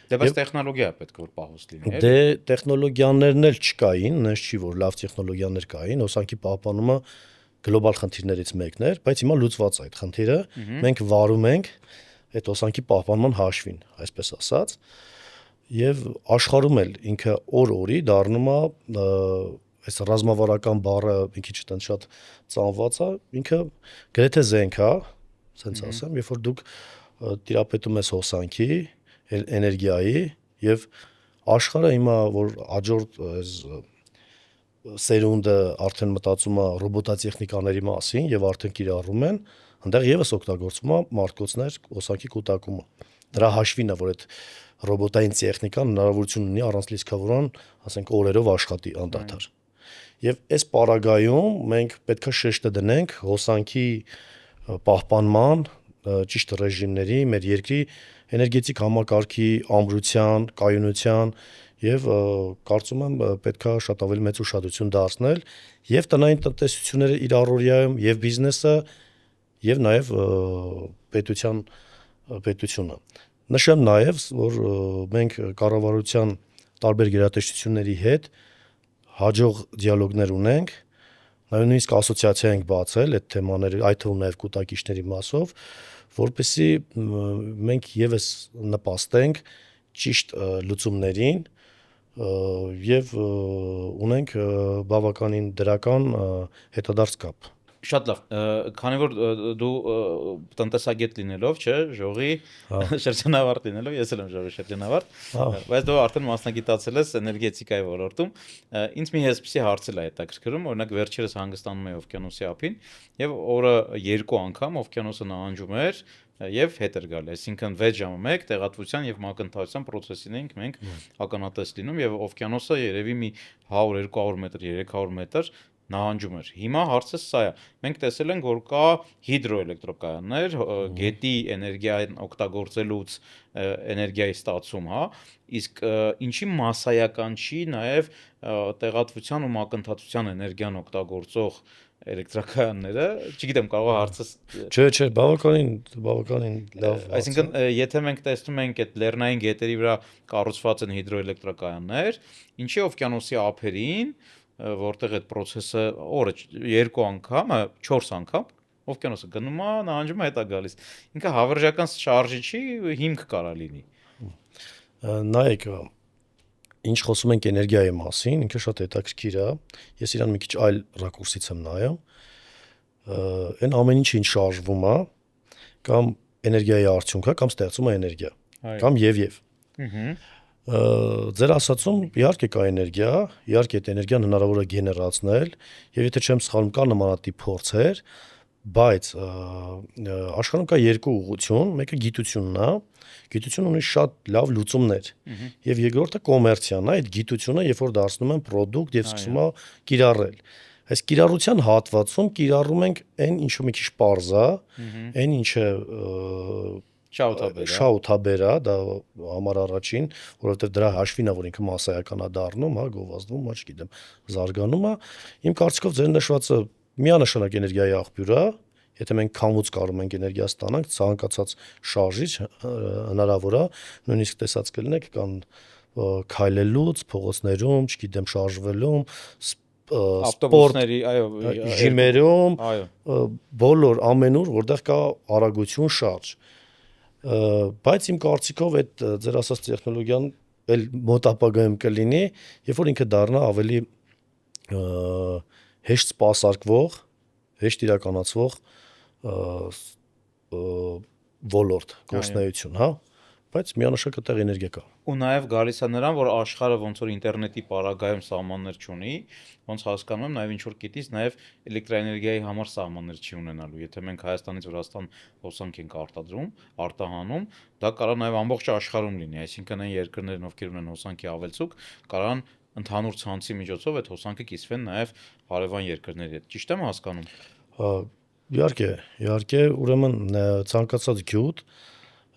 Դե բայց տեխնոլոգիա է պետք որ պահուստ լինի, էլի։ Դե տեխնոլոգիաներն էլ չկային, նենց չի որ լավ տեխնոլոգիաներ կային, հոսանքի պահպանումը գլոբալ խնդիրներից մեկն էր, բայց հիմա լուծված է այդ խնդիրը։ Մենք վարում ենք այդ հոսանքի պահպանման հաշվին, այսպես ասած, եւ աշխարհում էլ ինքը օր-օրի դառնում է այս ռազմավարական բառը մի քիչ այդտեղ շատ ծանված է, ինքը գրեթե զենք է, ասենց ասեմ, երբ որ դուք տիրապետում ես հոսանքի էներգիայի եւ աշխարհը հիմա որ հաջորդ սերունդը արդեն մտածում է ռոբոտատեխնիկաների մասին եւ արդեն կիրառում են, այնտեղ եւս օգտագործվում է մարդկոցներ հոսանքի կուտակումը։ Դրա հաշվին է որ այդ ռոբոտային տեխնիկան հնարավորություն ունի առանց լիցքավորման, ասենք օրերով աշխատի անդադար։ Եվ այս պարագայում մենք պետքա շեշտը դնենք հոսանքի պահպանման ճիշտ ռեժիմների, մեր երկրի էներգետիկ համակարգի ամրության, կայունության եւ կարծում եմ պետքա շատ ավելի մեծ ուշադրություն դարձնել եւ տնային տնտեսությունները իր առօրյայում եւ բիզնեսը եւ նաեւ պետությունը։ Նշեմ նաեւ, որ մենք կառավարության տարբեր գերատեսչությունների հետ հաջող դիալոգներ ունենք, նույնիսկ ասոցիացիա ենք բացել այդ թեմաների, այդ թվում նաեւ կուտակիչների մասով, որպեսզի մենք եւս նպաստենք ճիշտ լուծումներին եւ ունենք բավականին դրական հետադարձ կապ։ Շատ լավ, քանի որ դու տնտեսագետ լինելով, չէ, ժողի շրջանավարտ լինելով, ես էլ եմ ժողի շրջանավարտ, բայց դու արդեն մասնագիտացել ես էներգետիկայի ոլորտում, ինձ մի այսպիսի հարց էլ է հետաքրքրում, օրինակ վերջերս հանգստանում էի օվկիանոսի ափին եւ օրը 2 անգամ օվկիանոսը նահանջում էր եւ հետ էր գալի, այսինքն 6 ժամը 1 տեղատվության եւ մակընթացության process-ին ենք մենք ականատես լինում եւ օվկիանոսը երևի մի 100-200 մետր, 300 մետր նահանջում էր։ Հիմա հարցը սա է։ Մենք տեսել ենք, որ կա հիդրոէլեկտրոկայաններ, գետի էներգիան օգտագործելուց էներգիայի ստացում, հա, իսկ ինչի մասսայական չի նաև տեղատվության ու մակընթացության էներգիան օգտագործող էլեկտրակայանները, չգիտեմ, կարող է հարցս Չէ, բավականին լավ։ Այսինքն, եթե մենք տեսնում ենք այդ լեռնային գետերի վրա կառուցված են հիդրոէլեկտրակայաններ, ինչի օվկիանոսի ափերին որտեղ այդ process-ը օրը 2 անգամ, 4 անգամ օվկիանոսը գնում է, նահանջում է, հետա գալիս։ Ինքը հավերժական շարժի չի, հիմք կարա լինի։ Նայեք, ինչ խոսում ենք էներգիայի մասին, ինքը շատ հետաքրքիր է։ Ես իրան մի քիչ այլ ռակուրսից եմ նայում։ Այն ամեն ինչը ինչ շարժվում է, կամ էներգիայի արդյունք է, կամ ստեղծում է էներգիա, կամ եւ։ Ձեր ասացում իհարկե կա էներգիա, իհարկե այդ էներգիան հնարավոր է գեներացնել, եւ եթե չեմ սխալվում, կա նմանատիպ փորձեր, բայց աշխարհում կա երկու ուղղություն, մեկը գիտությունն է, գիտությունը ունի շատ լավ լուծումներ, եւ երկրորդը կոմերցիան է, այդ գիտությունը երբ որ դարձնում են պրոդուկտ եւ սկսում է կիրառել։ Այս կիրառության հատվածում կիրառում ենք այն ինչը մի քիչ պարզ է, այն ինչը շահութաբեր է, դա համար առաջին, որովհետև դրա հաշվին է, որ ինքը մասսայական է դառնում, հա, գովազդվում, հա, չգիտեմ, զարգանում է։ Իմ կարծիքով ձեր նշվածը միանշանակ էներգիայի աղբյուր է, եթե մենք քամուց կարող ենք էներգիա ստանանք, ցանկացած շարժիչ հնարավոր է, նույնիսկ տեսած կլինեք կան քայլելուց, փողոցներում, չգիտեմ, շարժվելում, ավտոբուսների, այո, ժիմերում, այո, բոլոր ամենուր, որտեղ կա արագություն շարժ։ Բայց իմ կարծիքով այդ ձեր ասած տեխնոլոգիան էլ մոտ ապագայում կլինի, երբ որ ինքը դառնա ավելի հեշտ սպասարկվող, հեշտ իրականացվող ոլորտ, գործունեություն, հա, բայց միանշանակ այդտեղ էներգիա կա։ Ու նաև գալիս է նրան, որ աշխարհը ոնց որ ինտերնետի պարագայում սահմաններ չունի, ոնց հասկանում եմ, նաև ինչ որ գիտից, նաև էլեկտրաէներգիայի համար սահմաններ չի ունենալու։ Եթե մենք Հայաստանից Վրաստան հոսանք ենք արտադրում, արտահանում, դա կարող նաև ամբողջ աշխարհում լինի, այսինքն այն երկրներն, ովքեր ունեն հոսանքի ավելցուկ, կարան ընդհանուր ցանցի միջոցով այդ հոսանքը կիսվեն նաև հարևան երկրների հետ։ Ճիշտ եմ հասկանում։ Իհարկե, ուրեմն ցանկացած գյուտ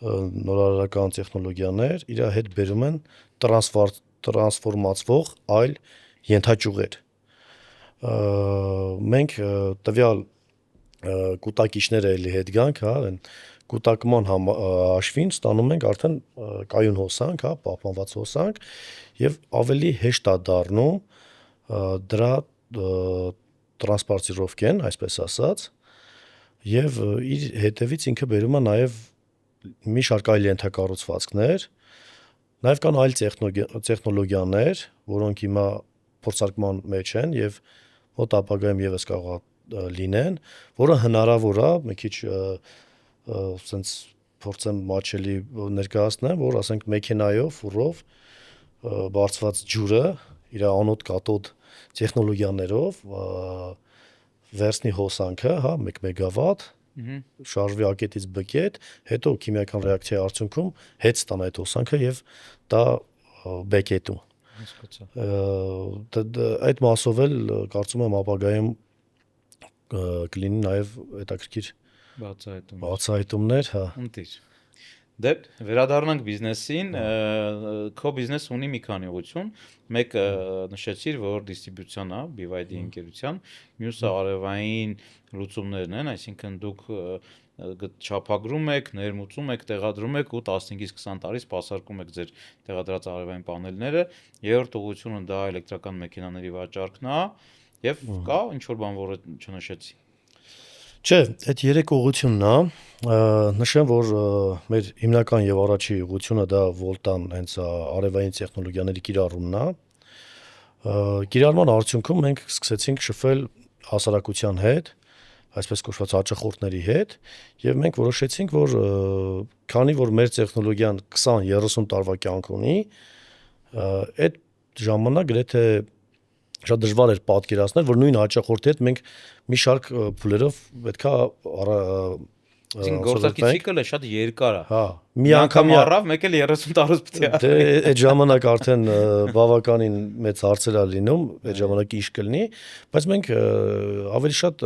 նորարարական տեխնոլոգիաներ իր հետ բերում են տրանսֆորմացվող այլ ենթաճյուղեր։ Մենք տվյալ կուտակիչները էլի հետ գանք, հա, կուտակման հաշվին ստանում ենք արդեն կայուն հոսանք, հա, պահպանված հոսանք եւ ավելի հեշտ է դառնում դրա տրանսպորտիրովկեն, այսպես ասած, եւ իր հետևից ինքը բերում է նաեւ մի շարք այլ ենթակառուցվածքներ, նաև կան այլ տեխնոլոգիաներ, որոնք հիմա փորձարկման մեջ են եւ մոտ ապագայում եւս կարող է լինեն, որը հնարավոր է մի քիչ sense փորձեմ մաչելի ներկայացնեմ, որ ասենք մեքենայով, ֆուրով բարձված ջուրը իր անոդ կաթոդ տեխնոլոգիաներով վերցնի հոսանքը, հա, 1 մեգավատ շարժվի A-կետից B-կետ, հետո քիմիական ռեակցիայի արդյունքում հետ ստանա այդ հոսանքը եւ դա B-կետում։ Այդ մասով էլ կարծում եմ ապագայում կլինի նաեւ հետաքրքիր բացահայտումներ, հա։ Ընտիր։ Դե վերադառնանք բիզնեսին, քո բիզնես ունի մի քանի ուղղություն, մեկը նշեցիր, որ դիստրիբյուցիան է, BYD ընկերության, մյուսը արևային լուծումներն են, այսինքն դուք չափագրում եք, ներմուծում եք, տեղադրում եք ու 15-ից 20 տարի սպասարկում եք ձեր տեղադրած արևային պանելները, երրորդ ուղղությունը դա էլեկտրական մեքենաների վաճառքն է, եւ կա ինչ որ բան, որը չնշեցի։ Չէ, այդ երեք ուղղությունն է, նշեմ, որ մեր հիմնական եւ առաջի ուղղությունը դա Volta-ն հենց արևային տեխնոլոգիաների կիրառումն է։ Կիրառման արդյունքում մենք սկսեցինք շփվել հասարակության հետ, այսպես կոչված հաճախորդների հետ, եւ մենք որոշեցինք, որ քանի որ մեր տեխնոլոգիան 20-30 տարվա կյանք ունի, այդ ժամանակ գրեթե շատ դժվար էր պատկերացնել, որ նույն հաճախորդի հետ մենք մի շարք փուլերով պետքա գործարկի ցիկլը շատ երկար է։ Հա, մի անգամ առավ, մեկ էլ 30 տարուց պետք է։ Դե այդ ժամանակ արդեն բավականին մեծ հարցեր է լինում, այդ ժամանակ ինչ կլինի, բայց մենք ավելի շատ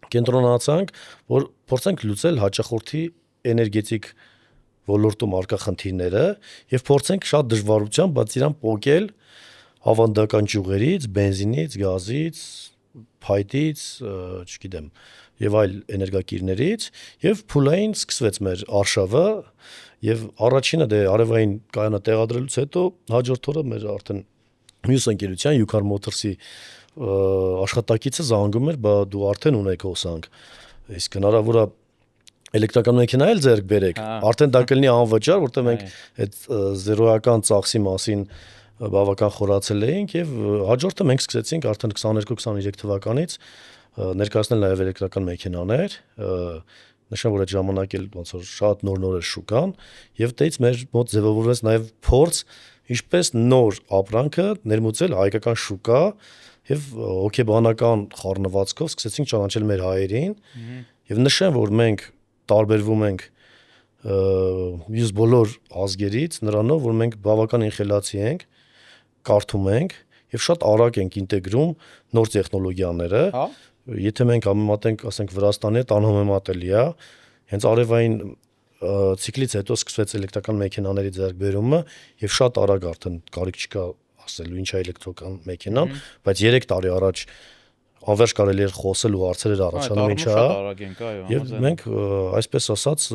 կենտրոնացանք, որ փորձենք լուծել հաճախորդի էներգետիկ ոլորտում արկա խնդիրները եւ փորձենք շատ դժվարությամբ, բայց իրան փոկել ավանդական ճյուղերից, բենզինից, գազից, փայտից, չգիտեմ, եւ այլ էներգակիրներից եւ փուլային սկսվեց մեր արշավը եւ առաջինը դե արևային կայանը տեղադրելուց հետո հաջորդ օրը մեր արդեն մյուս ընկերության Yukar Motors-ի աշխատակիցը զանգում էր, բա դու արդեն ունեք հոսանք, իսկ հնարավոր է էլեկտրական մեքենա էլ ձեռք բերեք, արդեն դա կլինի անվճար, որտեղ մենք այդ զերոյական ծախսի մասին բավական խորացել էինք եւ հաջորդը մենք սկսեցինք արդեն 22-23 թվականից ներկայացնել նաեւ էլեկտրական մեքենաներ, նշան որ այդ ժամանակ էլ ոնց որ շատ նոր էր շուկան եւ դից մեր մոտ ձևավորվեց նաեւ փորձ ինչպես նոր ապրանքը ներմուծել հայկական շուկա եւ հոգեբանական խառնվածքով սկսեցինք ճանաչել մեր հայերին եւ նշեմ որ մենք տարբերվում ենք մյուս բոլոր ազգերից նրանով որ մենք բավականին խելացի ենք կարդում ենք եւ շատ արագ ենք ինտեգրում նոր տեխնոլոգիաները եթե մենք համեմատենք ասենք Վրաստանի հետ անհամեմատելի է հենց արևային ցիկլից հետո սկսվեց էլեկտրական մեքենաների ձեռքբերումը եւ շատ արագ արդեն կարիք չկա ասելու ինչ է էլեկտրական մեքենան բայց 3 տարի առաջ անվերջ կարելի էր խոսել ու հարցեր էր առաջանում ինչա եւ մենք այսպես ասած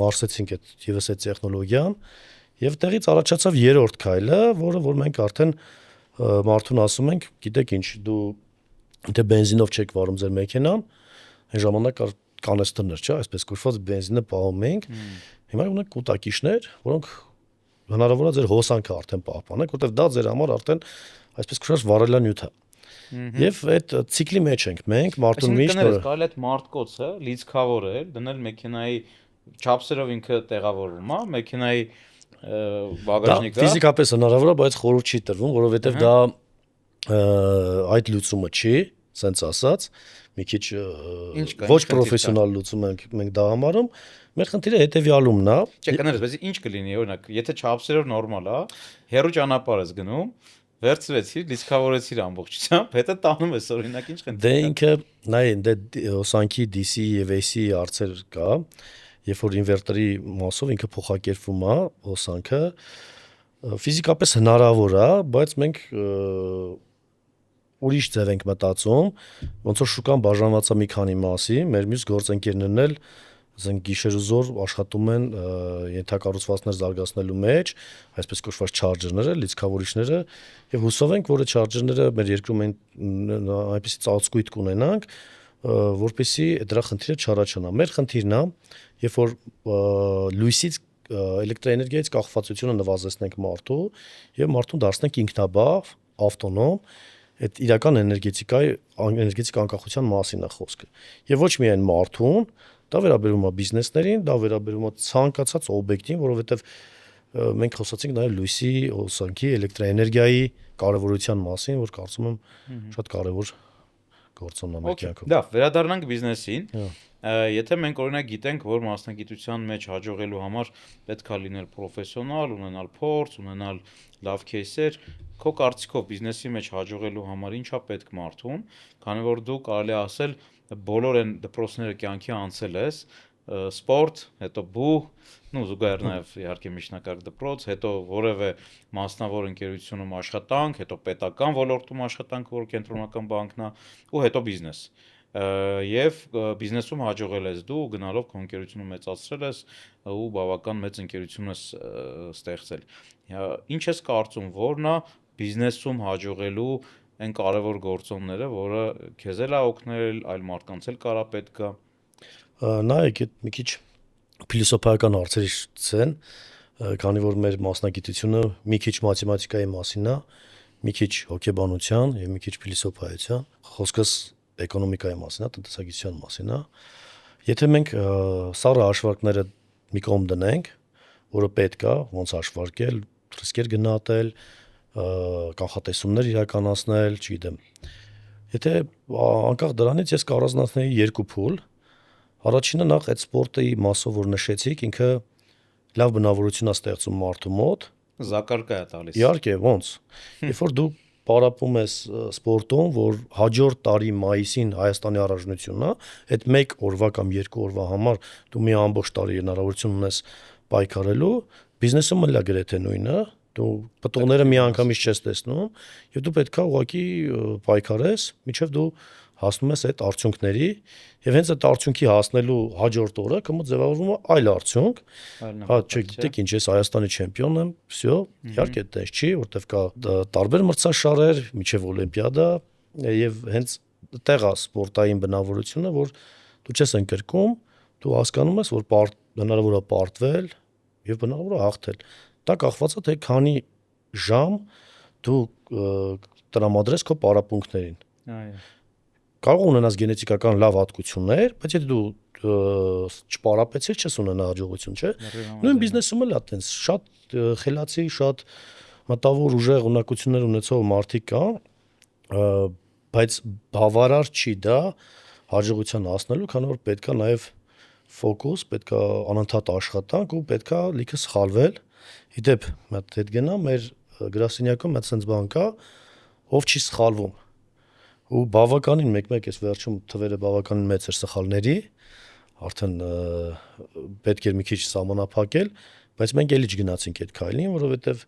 մարսեցինք այդ եւս այդ տեխնոլոգիան եւ տեղից առաջացավ երրորդ քայլը որը որ մենք արդեն մարդուն ասում ենք գիտեք ինչ դու եթե բենզինով չեք վարում ձեր մեքենան այն ժամանակ կար կանեստերներ չէ այսպես կոչված բենզինը պահում ենք հիմա ունենք կուտակիչներ որոնք հնարավոր է ձեր հոսանքը արդեն պահպանեք որտեվ դա ձեր համար արդեն այսպես կոչված վարելանյութ է եւ այդ ցիկլի մեջ ենք մենք մարդուն միշտ կարելի այդ մարտկոցը լիցքավոր է դնել մեքենայի չափսերով ինքը տեղավորվում է մեքենայի բագաժնիկը ֆիզիկապես հնարավոր է բայց խորհուրդ չի տրվում որովհետեւ դա այդ լուծումը չի սենց ասած մի քիչ ոչ պրոֆեսիոնալ լուծում մենք դա համարում մեր խնդիրը հետեւյալումն է չէ կներես բայց ինչ կլինի օրինակ եթե չափսերով նորմալ է հերո ճանապարհ ես գնում վերցրեցիր լիցքավորեցիր ամբողջությամբ հետո տանում ես օրինակ ինչ խնդիր դե ինքը նայ դե հոսանքի DC եւ AC արծեր կա երբ որ ինվերտորի մասով ինքը փոխակերպվում է հոսանքը ֆիզիկապես հնարավոր է բայց մենք ուրիշ ձև ենք մտածում ոնց որ շուկան բաժանված է մի քանի մասի մեր մյուս գործընկերներն էլ ասենք գիշեր ու զոր աշխատում են ենթակառուցվածքներ զարգացնելու մեջ այսպես կոչված չարջերները լիցքավորիչները եւ հուսով ենք որ այդ չարջերները մեր երկրում այնպեսի ծածկույթ կունենանք որպեսզի դրա խնդիրը չառաջանա մեր խնդիրն է երբ որ լույսից էլեկտրաէներգիայից կախվածությունը նվազեցնենք մարդու եւ մարդուն դարձնենք ինքնաբավ ավտոնոմ այդ իրական էներգետիկ անկախության մասին է խոսքը եւ ոչ միայն մարդուն դա վերաբերում է բիզնեսներին դա վերաբերում է ցանկացած օբյեկտին որովհետեւ մենք խոսացինք նաեւ լույսի հոսանքի էլեկտրաէներգիայի կարեւորության մասին որ կարծում եմ շատ կարեւոր գործոն է մեր կյանքում դա վերադառնանք բիզնեսին եթե մենք օրինակ գիտենք որ մասնագիտության մեջ հաջողելու համար պետքա լինել պրոֆեսիոնալ ունենալ փորձ ունենալ լավ кейսեր քո կարծիքով բիզնեսի մեջ հաջողելու համար ինչա պետք մարդուն քանի որ դու կարելի ասել բոլոր այն դպրոցները կյանքի անցել ես սպորտ, հետո բու, զուգահեռ նաև իհարկե միջնակարգ դպրոց, հետո որևէ մասնավոր ընկերությունում աշխատանք, հետո պետական ոլորտում աշխատանք, որ կենտրոնական բանկն է, ու հետո բիզնես։ Եվ բիզնեսում հաջողել ես դու գնալով քո ընկերությունը մեծացրել ես ու բավական մեծ ընկերություն ես ստեղծել։ Ինչ ես կարծում, որն է բիզնեսում հաջողելու այն կարևոր գործոնները, որը քեզ էլ է օգնել, այլ մարդկանց էլ կարա պետք է։ Նայեք, այդ մի քիչ փիլիսոփայական հարցերի ցեն, քանի որ մեր մասնագիտությունը մի քիչ մաթեմատիկայի մասին է, մի քիչ հոգեբանության եւ մի քիչ փիլիսոփայության, խոսքս էկոնոմիկայի մասին է, տնտեսագիտության մասին է։ Եթե մենք սառը հաշվարկները մի կողմ դնենք, որը պետք է ոնց հաշվարկել, ռիսկեր գնահատել, կանխատեսումներ իրականացնել, չգիտեմ։ Եթե անկախ դրանից ես կառանձնացնեի երկու փուլ, առաջինը նախ այդ սպորտի մասով որ նշեցիք, ինքը լավ բնավորություն է ստեղծում մարդու մոտ, զակարկա է տալիս։ Իհարկե, ոնց։ Երբ որ դու պարապում ես սպորտում, որ հաջորդ տարի մայիսին Հայաստանի առաջնությունն է, այդ 1 օրվա կամ 2 օրվա համար դու մի ամբողջ տարի հնարավորություն ունես պայքարելու, բիզնեսում էլ է գրեթե նույնը, դու պտուղները մի անգամից չես տեսնում, եւ դու պետքա ուղղակի պայքարես, մինչեւ դու հասնում ես այդ արդյունքների, եւ հենց այդ արդյունքի հասնելու հաջորդ օրը կմոտ ձևավորվում է այլ արդյունք։ Հա, չգիտեք ինչ, ես Հայաստանի չեմպիոն եմ, всё, իհարկե այդպես չի, որտեվ կա տարբեր մրցաշարեր, միջև օլիմպիադա, եւ հենց տեղ է սպորտային բնավորությունը, որ դու չես ընկրկում, դու հասկանում ես, որ հնարավոր է պարտվել եւ հնարավոր է հաղթել։ Դա կախված է թե քանի ժամ դու տրամադրես քո պարապմունքներին։ Այո։ կարող ունենաս գենետիկական լավ հատկություններ, բայց եթե դու չպարապեցիր, չես ունենա հաջողություն, չէ։ Նույն բիզնեսում էլ է տենց շատ խելացի, շատ մտավոր ուժեղ ունակություններ ունեցող մարդիկ կան, բայց բավարար չի դա հաջողության հասնելու, քանի որ պետքա նաև ֆոկուս, պետքա անընդհատ աշխատանք ու պետքա լիքը սխալվել։ Իդեպ մտ հետ գնա մեր գրասենյակում այդ sense բան կա, ով չի սխալվում։ Ու բավականին մեկ-մեկ էս վերջում թվերը բավականին մեծ էր սխալների, արդեն պետք էր մի քիչ սահմանափակել, բայց մենք էլի չգնացինք այդ քայլին, որովհետև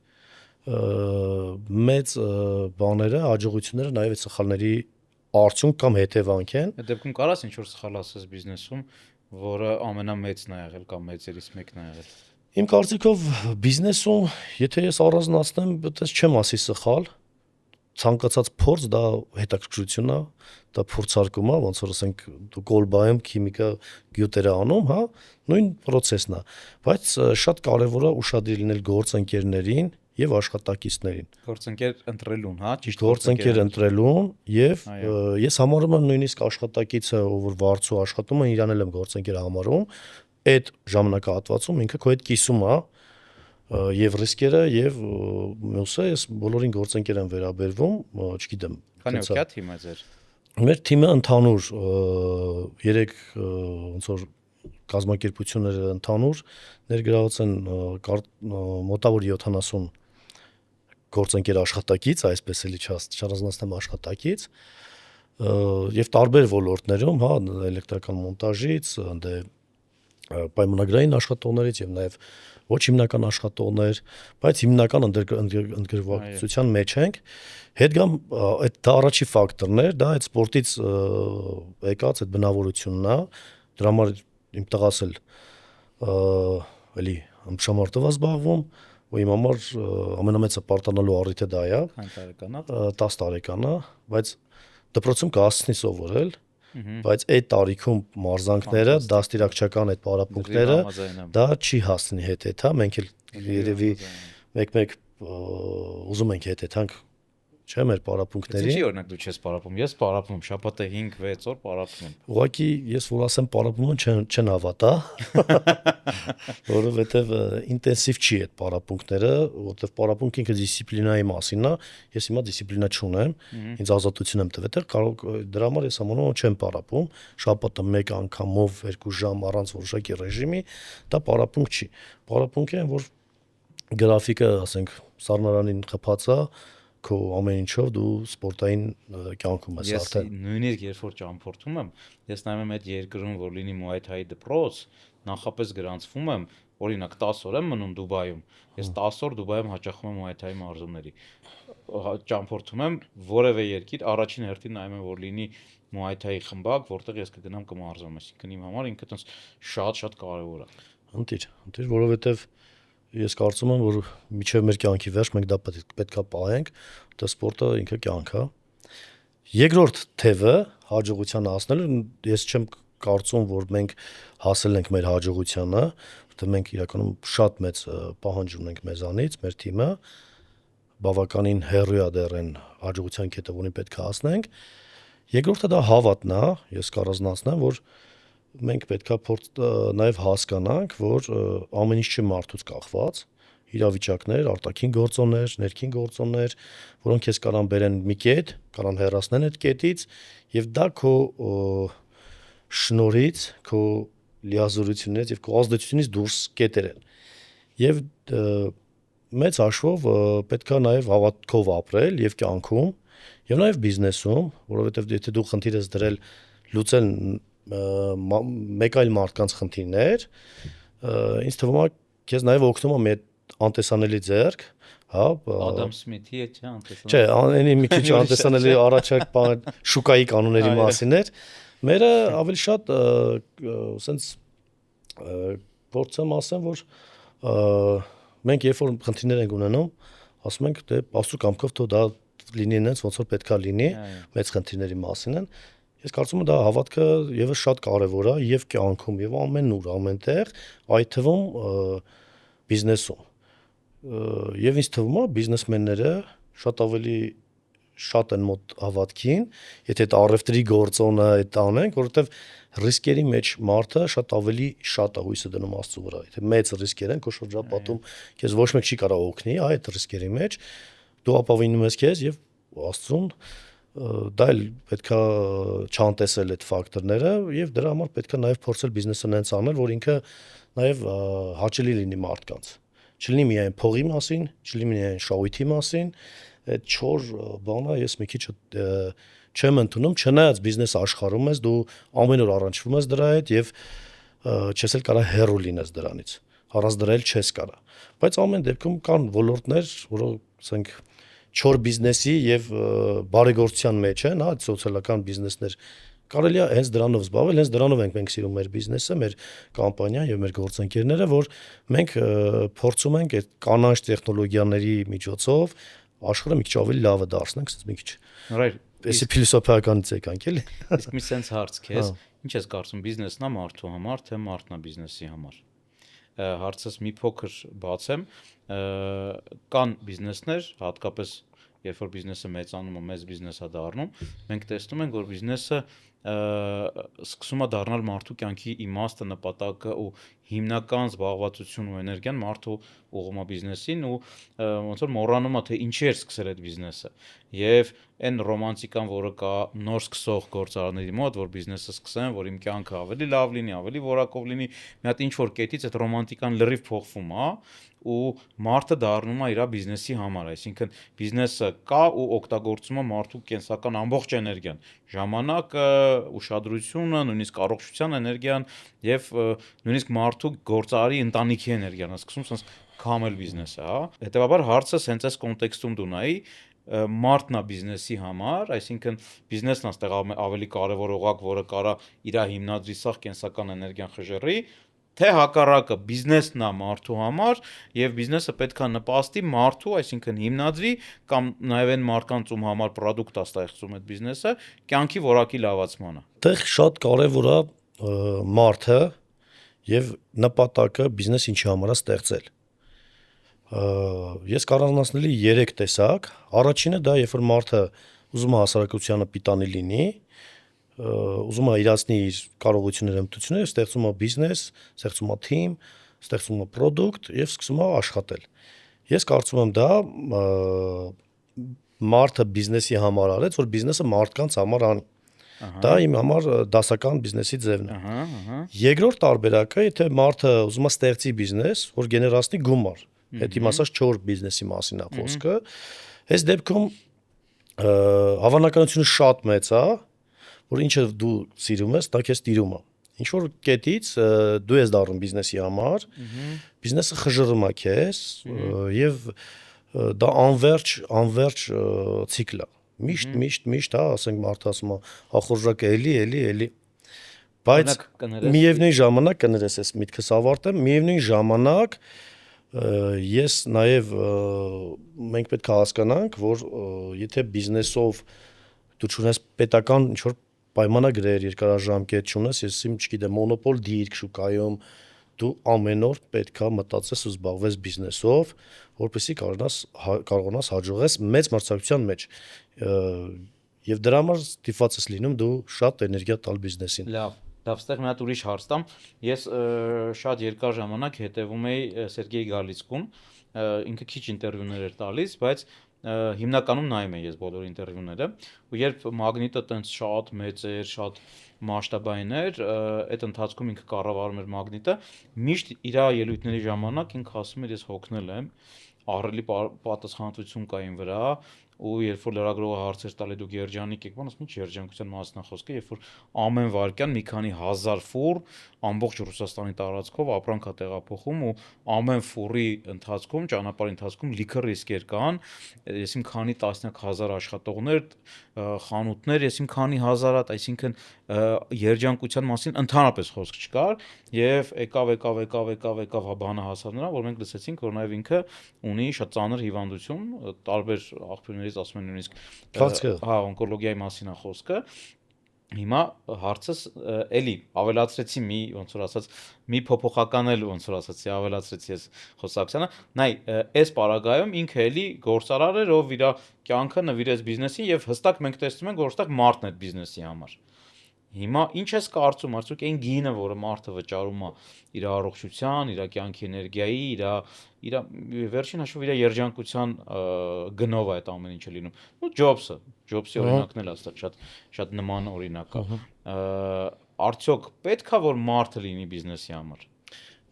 մեծ բաները, հաջողությունները նաև այդ սխալների արդյունք կամ հետևանք են։ Այդ դեպքում կարաս ինչ-որ սխալ ասես բիզնեսում, որը ամենամեծն է եղել կամ մեծերից մեկն է եղել։ Իմ կարծիքով բիզնեսում, եթե ես առանձնացնեմ, այդպես չեմ ասի սխալ, ցանկացած փորձ դա հետաքրքրություն է, դա փորձարկում է, ոնց որ ասենք դու կոլբայում քիմիկա գյուտեր անում, հա, նույն process-ն է, բայց շատ կարևոր է ուշադիր լինել գործընկերներին եւ աշխատակիցներին։ Գործընկեր ընտրելուն, հա, ճիշտ Գործընկեր ընտրելուն եւ ես համարում եմ նույնիսկ աշխատակիցը, ով որ վարձու աշխատում է, իրան էլ եմ գործընկեր համարում, այդ ժամանակահատվածում ինքը քո հետ կիսում է եւ ռիսկերը եւ մյուսը ես բոլորին գործընկեր եմ վերաբերվում, չգիտեմ, քանի օքյա թիմը ձեր։ Մեր թիմը ընդհանուր 3 ոնց որ կազմակերպությունները ընդհանուր ներգրաված են մոտավոր 70 գործընկեր աշխատակից, այսպես էլի չառանձնացնեմ աշխատակից, եւ տարբեր ոլորտներում, հա, էլեկտրական մոնտաժից, դե պայմանագրային աշխատողներից եւ նաեւ ոչ հիմնական աշխատողներ, բայց հիմնական ընդգրկվածության մեջ ենք։ Հետ գամ այդ դա առաջի ֆակտորն էր, դա այդ սպորտից եկած այդ բնավորությունն է, դրա համար իմ տղաս էլ էլի ըմբշամարտով է զբաղվում, ու իմ համար ամենամեծը պարտանալու առիթը դա է։ Քանի տարեկան է։ 10 տարեկան է, բայց դպրոցում կհասցնի սովորել, բայց այդ տարիքում մարզանքները, դաստիարակչական այդ պարապմունքները դա չի հասցնի հետ-հետ, հա, մենք էլ երևի մեկ-մեկ ուզում ենք հետ-հետանք, չէ, մեր պարապմունքների։ Ինչի օրինակ դու չես պարապում, ես պարապում եմ, շաբաթը 5-6 օր պարապում եմ։ Ուղղակի ես որ ասեմ պարապումը չեն հավատա, որովհետև ինտենսիվ չի այդ պարապմունքները, որովհետև պարապմունքը ինքը դիսցիպլինայի մասին է, ես հիմա դիսցիպլինա չունեմ, ինձ ազատություն եմ տվել, կարող դրա համար ես համոնում եմ չեմ պարապում, շաբաթը 1 անգամով 2 ժամ առանց որոշակի ռեժիմի, դա պարապմունք չի։ Պարապմունք է, որ գրաֆիկը, ասենք, սառնարանին խփած է, քո ամեն ինչով դու սպորտային կյանքում ես արդեն։ Ես նույնիսկ երբ որ ճամփորդում եմ, ես նայում եմ այդ երկրում, որ լինի Muay Thai դպրոց, նախապես գրանցվում եմ, օրինակ 10 օր եմ մնում Դուբայում, ես 10 օր Դուբայում հաճախում եմ Muay Thai մարզումների։ Ճամփորդում եմ որևէ երկիր, առաջին հերթին նայում եմ, որ լինի Muay Thai խմբակ, որտեղ ես կգնամ կմարզեմ, այսինքն իմ համար ինքը տենց շատ կարևոր է։ Ընտիր, որովհետև ես կարծում եմ, որ միջև մեր կյանքի վերջ մենք դա պետքա պահենք, դա սպորտը ինքը կյանք է։ Երկրորդ թևը հաջողության հասնելը, ես չեմ կարծում, որ մենք հասել ենք մեր հաջողությանը, որտեղ մենք իրականում շատ մեծ պահանջ ունենք մեզանից, մեր թիմը բավականին հեռու է դեռ այն հաջողության կետը, որին պետք է հասնենք։ Երկրորդը դա հավատն է, ես կառանձնացնեմ, որ մենք պետքա նաև հասկանանք, որ ամեն ինչ չի մարդուց կախված, իրավիճակներ, արտաքին գործոններ, ներքին գործոններ, որոնք քեզ կարան բերեն մի կետ, կարան հեռացնեն այդ կետից, եւ դա քո շնորհից, քո լիազորությունից եւ քո ազդեցությունից դուրս կետեր են։ Եվ մեծ հաշվով պետքա նաև հավատքով ապրել եւ կյանքում, եւ նաև բիզնեսում, որովհետեւ եթե դու խնդիր ես դրել լուծել մեկ այլ մարդկանց խնդիրներ, ինձ թվում է քեզ նաև օգնում է մի անտեսանելի ձեռք, հա, Ադամ Սմիթի է, չէ, անտեսանելի։ Չէ, անի մի քիչ անտեսանելի առաջարկ բան շուկայի կանոնների մասին էր։ Մերը ավելի շատ սենց փորձեմ ասեմ, որ մենք երբ որ խնդիրներ ենք ունենում, ասում ենք դե աստծո կամքով թող դա լինի այնպես ոնց որ պետքա լինի, մեծ խնդիրների մասին են։ Ես կարծում եմ դա հավատքը եւս շատ կարեւոր է եւ կյանքում եւ ամենուր, ամենտեղ, այդ թվում բիզնեսում։ Եվ ինձ թվում է բիզնեսմենները շատ ավելի շատ են մոտ հավատքին, եթե այդ առևտրի գործոնը այդ անենք, որովհետև ռիսկերի մեջ մարդը շատ է հույսը դնում Աստծո վրա։ Եթե մեծ ռիսկեր են քո շրջապատում, քեզ ոչ մեկ չի կարող օգնի, այդ ռիսկերի մեջ դու ապավինում ես քեզ եւ Աստծուն դա էլ պետքա չանտեսել այդ ֆակտորները եւ դրա համար պետքա նաեւ փորձել բիզնեսը նենց անել, որ ինքը նաեւ հաճելի լինի մարդկանց։ Չլինի միայն փողի մասին, չլինի միայն շահույթի մասին, այդ 4 բանը ես մի քիչ չեմ ընդունում, չնայած բիզնես աշխարհում ես, դու ամեն օր առնչվում ես դրա հետ եւ չես էլ կարող հեռու լինես դրանից։ Առանց դրա էլ չես կարող։ Բայց ամեն դեպքում կան ոլորտներ, որոնք ասենք 4 բիզնեսի եւ բարեգործության մեջ են, հա, սոցիալական բիզնեսներ կարելի է հենց դրանով զբաղվել, հենց դրանով ենք սիրում մեր բիզնեսը, մեր կամպանիան եւ մեր գործընկերները, որ մենք փորձում ենք այդ կանաչ տեխնոլոգիաների միջոցով աշխարհը մի քիչ ավելի լավը դարձնենք, ասես մի քիչ։ Right. Էսի փիլիսոփայականից եկանք էլի։ Իսկ մի sense հարց քեզ, ինչ ես կարծում բիզնեսն է մարդու համար, թե մարդն է բիզնեսի համար։ Հարցս մի փոքր բացեմ, կան բիզնեսներ, հատկապես երբ որ բիզնեսը մեծանում է, մեծ բիզնես է դառնում, մենք տեսնում ենք, որ բիզնեսը սկսում է դառնալ մարդու կյանքի իմաստը, նպատակը ու հիմնական զբաղվածությունն ու էներգիան մարդու ուղղում է բիզնեսին ու ոնց որ մոռանում է թե ինչի էր սկսել այդ բիզնեսը եւ այն ռոմանտիկան, որը կա նոր սկսող գործարանների մոտ, որ բիզնեսը սկսեն, որ իմ կյանքը ավելի լավ լինի, ավելի որակով լինի, մի հատ ինչ որ կետից այդ ռոմանտիկան լրիվ փոխվում է ու մարդը դառնում է իր բիզնեսի համար, այսինքն բիզնեսը կա ու օգտագործում է մարդու կենսական ամբողջ էներգիան, ժամանակը, ուշադրությունը, նույնիսկ առողջության էներգիան եւ նույնիսկ մարդու գործարարի ընտանիքի էներգիան, սկսում sense քամել բիզնեսը, հա։ Հետեւաբար հարցս հենց այս կոնտեքստում դու նայի մարդն է բիզնեսի համար, այսինքն բիզնեսն է այստեղ ավելի կարևոր օղակ, որը կարա իր հիմնադրի սախ կենսական էներգիան խժռի, թե հակառակը բիզնեսն է մարդու համար եւ բիզնեսը պետքա նպաստի մարդու, այսինքն հիմնադրի կամ նաեւ այն մարդկանց ում համար product է ստեղծում այդ բիզնեսը, կյանքի որակի լավացմանը։ Այդտեղ շատ կարևոր է մարդը եւ նպատակը բիզնես ինչի համար է ստեղծել։ Ես կառանձնացնելի 3 տեսակ։ Առաջինը դա երբ որ մարդը ուզում է հասարակությանը պիտանի լինի, ուզում է իրացնի իր կարողությունները, հմտությունները, ստեղծում է բիզնես, ստեղծում է թիմ, ստեղծում է product եւ սկսում է աշխատել։ Ես կարծում եմ դա մարդը բիզնեսի համար արեց, որ բիզնեսը մարդկանց համար անի։ Դա իմ համար դասական բիզնեսի ձևն է։ Երկրորդ տարբերակը, եթե մարդը ուզում է ստեղծի բիզնես, որ գեներացնի գումար, այդ իմ ասած 4 բիզնեսի մասին է խոսքը, այս դեպքում հավանականությունը շատ մեծ է, որ ինչը դու սիրում ես, դա քեզ տիրում է։ Ինչ որ կետից դու ես դառնում բիզնեսի համար, բիզնեսը խժռում է քեզ եւ դա անverջ ցիկլ է։ Միշտ, հա, ասենք մարդը ասում է, ախորժակը էլի, բայց միևնույն ժամանակ կներես ես միտքս ավարտեմ, միևնույն ժամանակ ես նաև մենք պետք է հասկանանք, որ եթե բիզնեսով դու չունես պետական ինչ որ պայմանագրեր, երկարաժամկետ չունես, ես չգիտեմ, մոնոպոլ դիրք շուկայում, դու ամեն օր պետքա մտածես ու զբաղվես բիզնեսով, որպեսզի կարողանաս հաջողես մեծ մրցակցության մեջ։ Եվ դրա համար ստիպված ես լինում դու շատ էներգիա տալ բիզնեսին։ Լավ, այստեղ մի հատ ուրիշ հարց տամ։ Ես շատ երկար ժամանակ հետևում էի Սերգեյ Գալիցկուն, ինքը քիչ ինտերվյուներ էր տալիս, բայց հիմնականում նայում եմ ես բոլոր ինտերվյուները, ու երբ մագնիտը տենց շատ մեծ էր, շատ մասշտաբային էր, այդ ընթացքում ինքը կառավարում էր մագնիտը, միշտ իր ելույթների ժամանակ ինքը ասում էր ես հոգնել եմ, ահռելի պատասխանատվություն կա իմ վրա, ու երբ որ լրագրողը հարցեր տալի դուք երջանիկ եք, բան ասում ինչ երջանկության մասն է խոսքը, երբ որ ամեն վայրկյան մի քանի հազար ֆուռ ամբողջ Ռուսաստանի տարածքով ապրանք է տեղափոխում ու ամեն ֆուռի ընթացքում, ճանապարհի ընթացքում լիքը ռիսկեր կան, ես իմ քանի տասնյակ հազար աշխատողներ, խանութներ, ես իմ քանի հազարատ, այսինքն երջանկության մասին ընդհանրապես խոսք չկար եւ եկավ բանը հասավ նրան, որ մենք լսեցինք, որ նաեւ ինքը ունի շատ ծանր հիվանդություն, տարբեր աղբյուրներից ասում են նույնիսկ հա օնկոլոգիայի մասին է խոսքը Հիմա հարցս էլի ավելացրեցի մի ոնց որ ասած մի փոփոխական էլ ոնց որ ասացի ավելացրեցի ես խոսակցանը նայ այս պարագայում ինքը էլի գործարար էր ով իր կյանքը նվիրեց բիզնեսին եւ հստակ մենք տեսնում ենք որ հստակ մարդն է բիզնեսի համար հիմա ինչ ես կարծում արդյոք այն գինը որը մարդը վճարում է իր առողջության իր կյանքի էներգիայի իր վերջին հաշվով իր երջանկության գնով է այդ ամեն ինչը լինում ու Ջոբսի օրինակն էլ հաստատ շատ նման օրինակ է արդյոք պետք է որ մարդը լինի բիզնեսի համար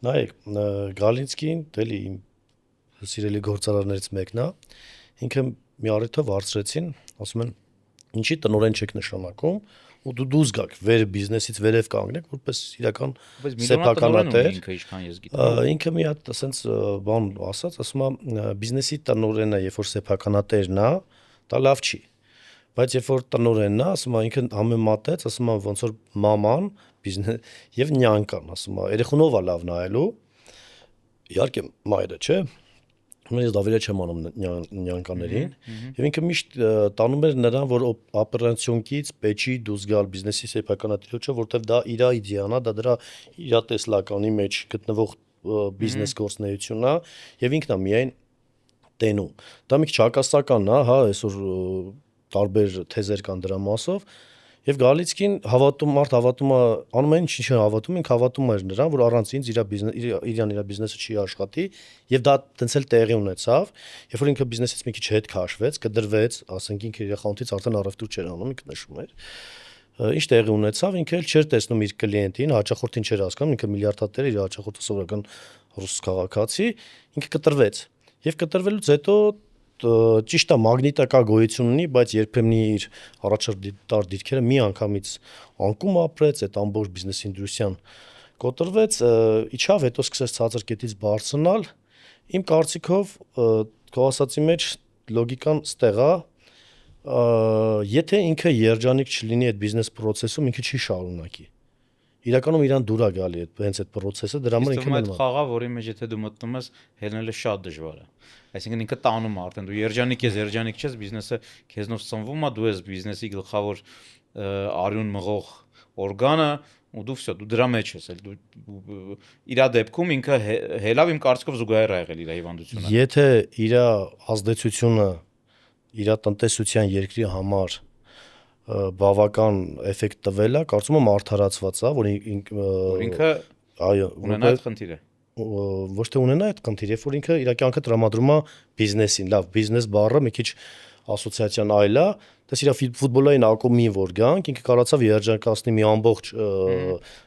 Նայեք, Գալինսկին դելի իմ սիրելի գործարարներից մեկն է, ինքը մի առիթով հարցրեցին, ասում են, ինչի տնօրեն չեք նշանակում, ու դու դուրս գաք վեր բիզնեսից վերև կանգնեք, որպես իրական սեփականատեր, ինքը ինչքան ես գիտեմ ինքը մի հատ ասենց բան ասաց, ասում է բիզնեսի տնօրենը, երբ որ սեփականատերն է, դա լավ չի։ Բայց երբ որ տնօրենն է, ասում է ինքը համեմատեց, ասում է ոնց որ մաման, բիզնես եւ նյանկան, ասում է երեխունով է լավ նայելու։ Իհարկե մայրը, չէ։ Ես դավիճ չեմ անում նյանկաներին եւ ինքը միշտ տանում էր նրան որ օպերացիոնից պեչի դուրս գալ բիզնեսի սեփականատիրոջը որտեվ դա իր իդեան է դա դրա իր տեսլականի մեջ գտնվող բիզնես գործունեությունն է եւ ինքն է միայն տենում դա մի քիչ հակասական է հա այսօր տարբեր թեզեր կան դրա մասով Եվ Գալիցկին հավատում է անում են ինչ հավատում, ինքը հավատում էր նրան, որ առանց ինձ իր բիզնեսը չի աշխատի, եւ դա տենց էլ տեղի ունեցավ, երբ որ ինքը բիզնեսից մի քիչ հետ քաշվեց, կդրվեց, ասենք ինքը իր խանութից արդեն առևտուր չէր անում, ինքը նշում էր։ Ինչ տեղի ունեցավ, ինքը էլ չէր տեսնում իր կլիենտին, հաճախորդին չէր հասկանում, ինքը միլիարդատեր իր հաճախորդը սովորական ռուս քաղաքացի, ինքը կտրվեց։ Եվ կտրվելուց հետո ճիշտ է մագնիտակա գոյություն ունի, բայց երբեմն իր առաջատար դիրքերը մի անգամից անկում ապրեց, այդ ամբողջ բիզնես ինդուստրիան կոտրվեց, իջավ, հետո սկսեց ցածր կետից բարձրանալ։ Իմ կարծիքով քո ասացի մեջ լոգիկան ստեղ է, եթե ինքը երջանիկ չլինի այդ բիզնես process-ում, ինքը չի շարունակի։ Իրականում իրան դուր է գալի հենց այդ process-ը, դրա համար ինքը այդ խաղա, որի մեջ եթե դու մտնում ես, հելնելը շատ դժվար է։ Այսինքն ինքը տանում է արդեն դու երջանիկ ես, բիզնեսը քեզնով սնվում է, դու ես բիզնեսի գլխավոր արյուն մղող օրգանը ու դու դրա մեջ ես, դու իր դեպքում ինքը հելավ իմ կարծիքով զուգահեռ ա եղել իր հիվանդությունը։ Եթե իր ազդեցությունը իր տնտեսության երկրի համար բավական էֆեկտ տվել է, կարծում եմ արդարացված է, որ ինքը այո, ունենա այդ խնդիրը։ Ոչ թե ունենա այդ խնդիրը, երբ որ ինքը իր կյանքը տրամադրում է բիզնեսին, լավ, բիզնես բառը մի քիչ ասոցիացիան այլ է, դες իր ֆուտբոլային ակումբին որ գանք, ինքը կարողացավ երջանկացնի մի ամբողջ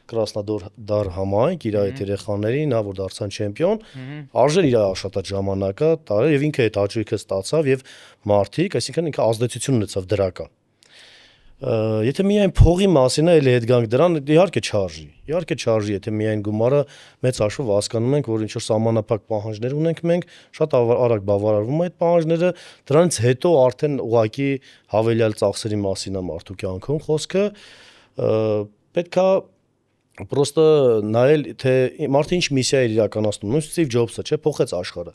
Կրասնոդար համայնք իր այդ երեխաներին, նա որ դարձան չեմպիոն, արժեր իր աշխատած ժամանակը, տարել եւ ինքը այդ հաճույքը ստացավ եւ մարդիկ, այսինքն ինքը ազդեցություն ունեցավ դրական։ Եթե միայն փողի մասին է, էլի հետ գանք դրան, իհարկե չարժի, եթե միայն գումարը մեծ հաշվով հասկանում ենք, որ ինչ որ սահմանափակ պահանջներ ունենք մենք, շատ արագ բավարարվում է այդ պահանջները, դրանից հետո արդեն ուղակի հավելյալ ծախսերի մասին է մարդու կյանքում խոսքը, պետքա պրոստը նայել, թե մարդը ինչ միսիա է իրականացնում, նույն Սթիվ Ջոբսը, չէ, փոխեց աշխարհը։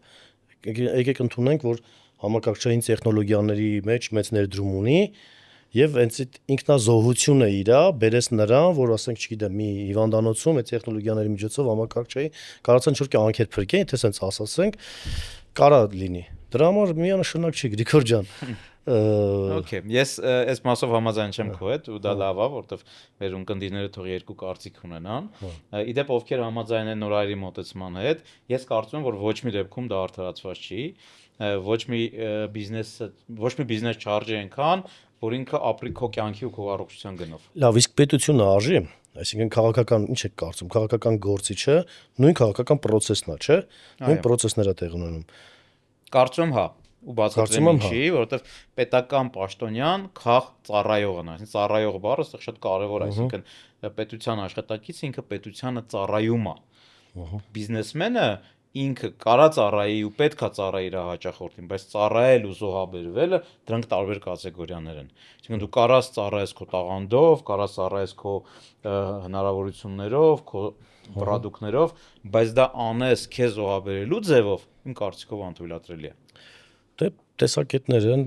Եկեք ընդունենք, որ համակարգչային տեխնոլոգիաների մեջ մեծ ներդրում ունի Եվ հենց այդ ինքնազոհությունը իրա բերեց նրան, որ ասենք, չգիտեմ, մի հիվանդանոցում այդ տեխնոլոգիաների միջոցով համակարգչայի կարողացան ինչ-որ կյանքեր փրկեն, եթե sense ասացենք, կարա լինի։ Դրա համար միանշանակ չի, Գրիգոր ջան։ Okay, ես այս մասով համաձայն չեմ քո հետ, ու դա լավ է, որովհետև մեր ունկնդիրները թող երկու կարծիք ունենան։ Իդեպ ովքեր համաձայն են նորարարի մոտեցման հետ, ես կարծում եմ, որ ոչ մի դեպքում դա արդարացված չի, ոչ մի բիզնես չարժի այնքան որ ինքը ապրի քո կյանքի ու քո առողջության գնով։ Լավ, իսկ պետությունը արժի, այսինքն քաղաքական, ինչ եք կարծում, քաղաքական գործիչը նույն քաղաքական process-ն է, չէ՞։ Նույն process-ները տեղ ունենում։ Կարծում եմ, հա, ու բացատրեմ ինչի, որովհետև պետական պաշտոնյան քաղ ծառայողն է, այսինքն ծառայող բառը այստեղ շատ կարևոր է, այսինքն պետության աշխատակիցը ինքը պետությանը ծառայում է։ Բիզնեսմենը ինքը կարա ծառայի ու պետքա ծառայի իր հաճախորդին, բայց ծառայել ու զոհաբերվելը դրանք տարբեր կատեգորիաներ են։ Այսինքն դու կարաս ծառայես քո տաղանդով, կարաս ծառայես քո հնարավորություններով, քո պրոդուկտներով, բայց դա անես քեզ զոհաբերելու ձևով, իմ կարծիքով անթույլատրելի է։ Դե տեսակետներ են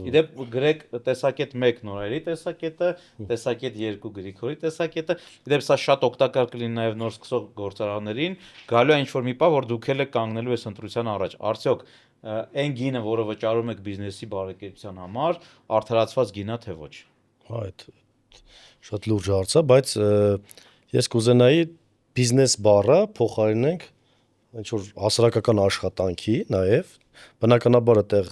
Իդեպ գրեք տեսակետ 1 նորերի տեսակետը, տեսակետ 2 Գրիգորի տեսակետը։ Իդեպ սա շատ օգտակար կլինի նաև նոր սկսող գործարաններին, գալու է ինչ-որ մի բան, որ դուք էլ եք կանգնելու ես ընտրության առաջ։ Արդյոք այն գինը, որը վճարում եք բիզնեսի բարեկեցության համար, արդարացված գինա թե ոչ։ հա այդ շատ լուրջ հարց է, բայց ես կուզենայի բիզնես բառը փոխարինենք ինչ որ հասարակական աշխատանքի նաև բնականաբար այդտեղ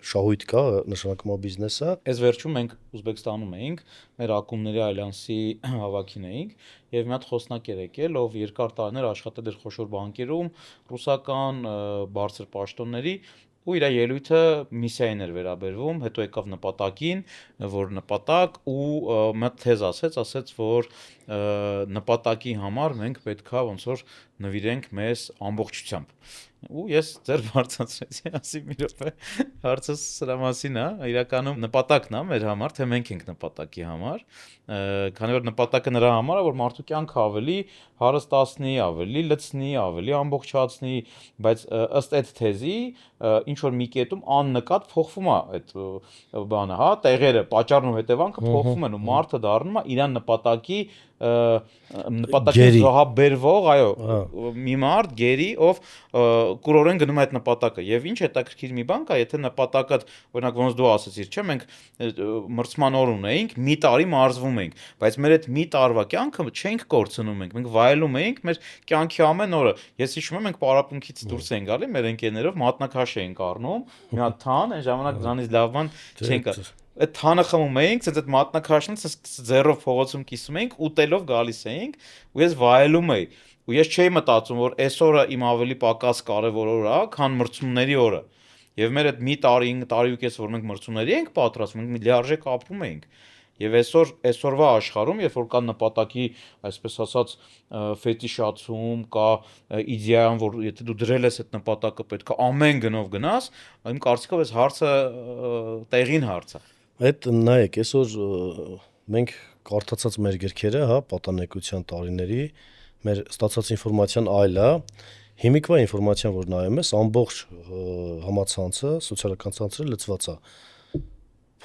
շահույթ կա նշանակում է բիզնեսը։ Այս վերջում մենք Ուզբեկստանում էինք, մեր ակումբների ալյանսի հավաքին էինք եւ մի հատ խոսնակ էր եկել, ով երկար տարիներ աշխատել էր խոշոր բանկերում, ռուսական բարձր պաշտոնների ու իր ելույթը միսիային էր վերաբերվում, հետո եկավ նպատակին, որ նպատակ ու մի հատ թեզ ասեց, որ նպատակի համար մենք պետքա ոնց որ նվիրենք մեզ ամբողջությամբ։ Ու ես ձեր բարձրացրեցի, ասի մի րոպե, հարցը սրա մասին է, իրականում նպատակն է մեր համար, թե մենք ենք նպատակի համար, քանի որ նպատակը նրա համար է, որ մարդու կյանքը ավելի հարստացնի, ավելի լցնի, ավելի ամբողջացնի, բայց ըստ այդ թեզի ինչ որ մի կետում աննկատ փոխվում է այդ բանը, հա, տեղերը, պատճառն ու հետևանքը փոխվում են ու մարդը դառնում է իր նպատակի նպատակին զոհաբերվող, այո, մի մարդ գերի, ով կուրորեն գնում է այդ նպատակը։ Եվ ինչ հետաքրքիր մի բան կա, եթե նպատակը, օրինակ ոնց դու ասացիր, չէ՞, մենք մրցման օր ունեինք, մի տարի մարզվում էինք, բայց մեր այդ մի տարվա կյանքը չենք կորցնում մենք վայելում էինք մեր կյանքի ամեն օրը։ Ես հիշում եմ, մենք պարապմունքից դուրս էինք գալի մեր ընկերներով մատնաքաշ էինք առնում, մի հատ թան, այն ժամանակ դրանից լավ բան չենք այդ թանը խմում էինք, ցած այդ մատնաքաշն ձեռով փողոցում կիսում էինք, ուտելով գալիս էինք, ու ես վայելում էի։ Ու ես չէի մտածում, որ այս օրը իմ ավելի պակաս կարևոր օր է, քան մրցումների օրը։ Եվ մեր այդ մի տարի ու կես, որ մենք մրցումների ենք պատրաստվում, մենք մի լիարժեք ապրում էինք։ Եվ այսօրվա աշխարհում, երբ որ կա նպատակի, այսպես ասած, ֆետիշացում, կա իդեան, որ եթե դու դրել ես այդ նպատակը պետք է ամեն գնով գնաս, իմ կարծիքով այս հարցը տեղին հարց է։ Այդ նայեք, այսօր մենք կարդացած մեր գրքերը, հա, պատանեկության տարիների, մեր ստացած ինֆորմացիան այլ է, հիմիկվա ինֆորմացիան, որ նայում ես, ամբողջ համացանցը, սոցիալական ցանցերը լցված է։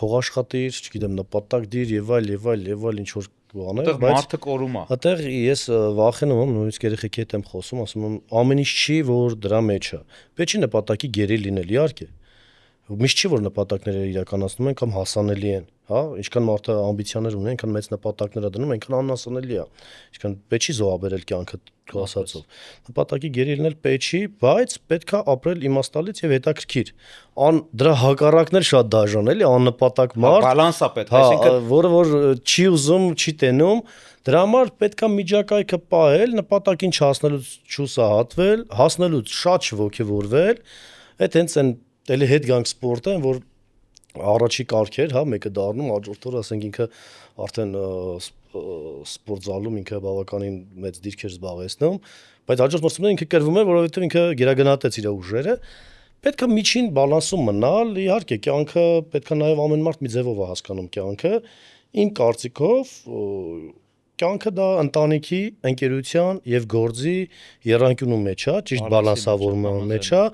Փող աշխատիր, չգիտեմ, նպատակ դիր եւ այլ ինչ որ բաներ, բայց մարդը կորում է։ Այդտեղ ես վախենում եմ, նույնիսկ երեխեքի հետ եմ խոսում, ասում եմ, ամեն ինչ չի, որ դրա մեջ է։ Պետք չի նպատակի գերի լինել, իհարկե։ Միշտ չի որ նպատակները իրականացնում են կամ հասանելի են, հա, ինչքան մարդը ամբիցիաներ ունի, այնքան մեծ նպատակներ է դնում, այնքան անհասանելի է։ Ինչքան պետք չի զոհաբերել կյանքը քո ասածով։ Նպատակի գերի լինել պետք չի, բայց պետքա ապրել իմաստալից եւ հետաքրքիր։ Դրա հակառակն էլ շատ դաժան էլի, աննպատակ մարդ։ Բալանս է պետք, այսինքն որը որ չի ուզում, չի տենում, դրա համար պետքա միջակայքը պահել, նպատակին չհասնելուց չուսահատվել, հասնելուց շատ չոգևորվել, այդ հենց այն էլի հետ գանք սպորտը, որ առաջի կարգեր, հա, մեկը դառնում, հաջորդ օրը ասենք ինքը արդեն սպորտ զալում ինքը բավականին մեծ դիրք էր զբաղեցնում, բայց հաջորդ մրցումները ինքը կրվում էր, որովհետև ինքը գերագնահատեց իր ուժերը։ Պետք է միջին բալանսում մնալ, իհարկե, կյանքը պետք է նաև ամեն մարդ մի ձևով է հասկանում կյանքը։ Իմ կարծիքով կյանքը դա ընտանիքի, ընկերության եւ գործի եռանկյունու մեջ է, ճիշտ բալանսավորման մեջ է։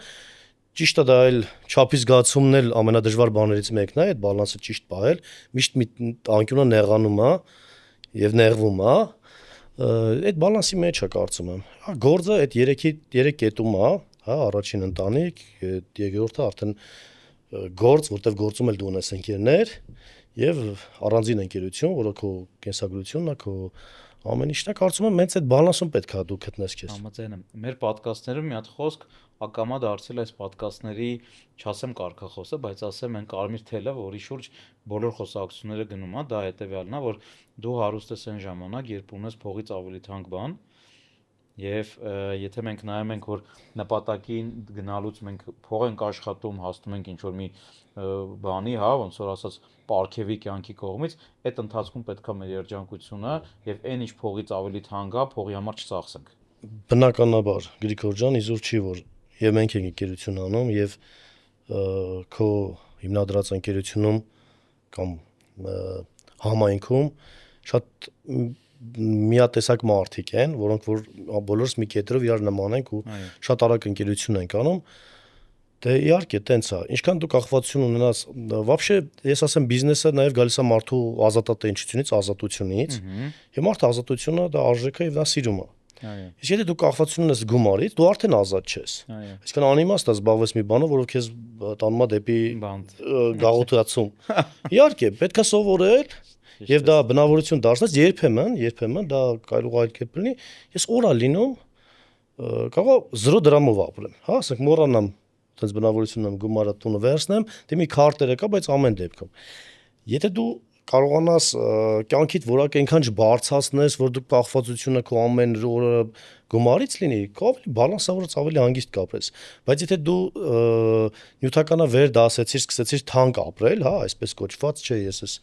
Ճիշտ է դա էլ չափի զգացումն էլ ամենադժվար բաներից մեկն է, այդ բալանսը ճիշտ պահել, միշտ մի անկյունը նեղանում է եւ նեղվում է, այդ բալանսի մեջ է կարծում եմ։ Հա գործը այդ 3 կետում է, հա, առաջին ընտանիք, երկրորդը արդեն գործ, որտեվ գործում էլ դու ունես ընկերներ եւ առանձին ընկերություն, որը քո կենսագրությունն է, քո ամեն ինչն է, կարծում եմ հենց այդ բալանսում պետք է դու գտնես քեզ։ Համաձայն եմ։ Մեր ոդկասթներում մի հատ խոսք ակամա դարձել այս ոդկասթների, չասեմ կարգախոսը, բայց ասեմ այն կարմիր թելը, որի շուրջ բոլոր խոսակցությունները գնում է, դա հետեւյալն է, որ դու հարուստ ես այն ժամանակ, երբ ունես փողից ավելի թանկ բան, եւ եթե մենք նայում ենք, որ նպատակին գնալուց մենք փող ենք աշխատում, հասնում ենք ինչ որ մի բանի, հա, ոնց որ ասած, պարգևի կյանքի կողմից, այդ ընթացքում պետքա մեր երջանկությունը եւ այն ինչ փողից ավելի թանկ է, փողի համար չծախսենք։ Բնականաբար, Գրիգոր ջան, իզուր չի որ եւ մենք ենք ընկերություն անում եւ քո հիմնադրած ընկերությունում կամ համայնքում շատ միատեսակ մարդիկ են, որոնք որ բոլորս մի կետրով իրար նման ենք ու շատ արագ ընկերություն ենք անում։ Դե իհարկե տենց է, ինչքան դու կախվածություն ունենաս, вообще ես ասեմ բիզնեսը նաև գալիս է մարդու ազատատենչությունից, ազատությունից, Ահա, եւ մարդը ազատությունը դա արժեք է եւ դա սիրում է։ այո, Իսկ եթե դու կախվածություն ունես գումարից, դու արդեն ազատ չես։ այո, Այսինքն անիմաստ է զբաղվես մի բանով, որով քեզ տանում է դեպի բանտ, գաղութացում։ Իհարկե, պետք է սովորել եւ դա բնավորություն դարձնես երբեմն դա կարող այլ կերպ լինի։ Ես օր է լինում կարող 0 դրամով ապրեմ, հա, ասենք մոռանամ այդպես բնավորությունն եմ գումարը տունը վերցնեմ, դե մի քարտերը կա, բայց ամեն դեպքում եթե դու կարողանաս կյանքիդ որակը այնքան չբարձրացնես, որ դու կախվածությունը քո ամեն օրը գումարից լինի, քո ավելի բալանսավորած ավելի հանգիստ կապրես, բայց եթե դու նյութականա դասեցիր, սկսեցիր թանկ ապրել, հա, այսպես կոչված, չէ, ես էս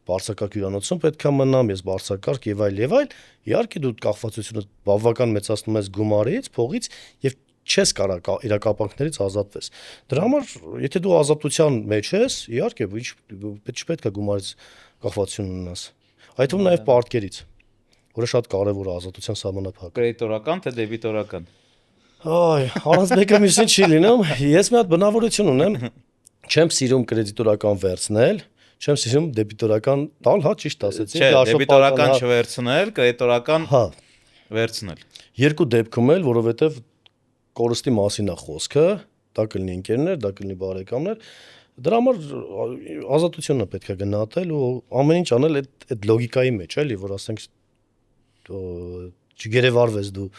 բարձրակարգ հյուրանոցում պետքա մնամ, ես բարձրակարգ եւ այլ, իհարկե դու կախվածությունը բավական մեծացնում ես գումարից, փողից եւ չես կարող իրակապանքներից ազատվես։ Դրա համար, եթե դու ազատության մեջ ես, իհարկե, չպետք է գումարից կախվածություն ունենաս։ Այդ թվում նաև պարտքերից, որը շատ կարևոր է ազատության սահմանափակ։ կրեդիտորական թե դեբիտորական։ Այ, առանց մեկը մյուսին չի լինում։ Ես մի հատ բնավորություն ունեմ, չեմ սիրում կրեդիտորական վերցնել, չեմ սիրում դեբիտորական տալ, հա, ճիշտ ասեցի։ Չէ, դեբիտորական չվերցնել, կրեդիտորական հա, վերցնել։ երկու դեպքում էլ, որովհետև կորստի մասին է խոսքը, դա կլինի ընկերներ, դա կլինի բարեկամներ, դրա համար ազատությունը պետք է գնահատել ու ամեն ինչ անել այդ լոգիկայի մեջ, էլի, որ ասենք չգերեվարվես դու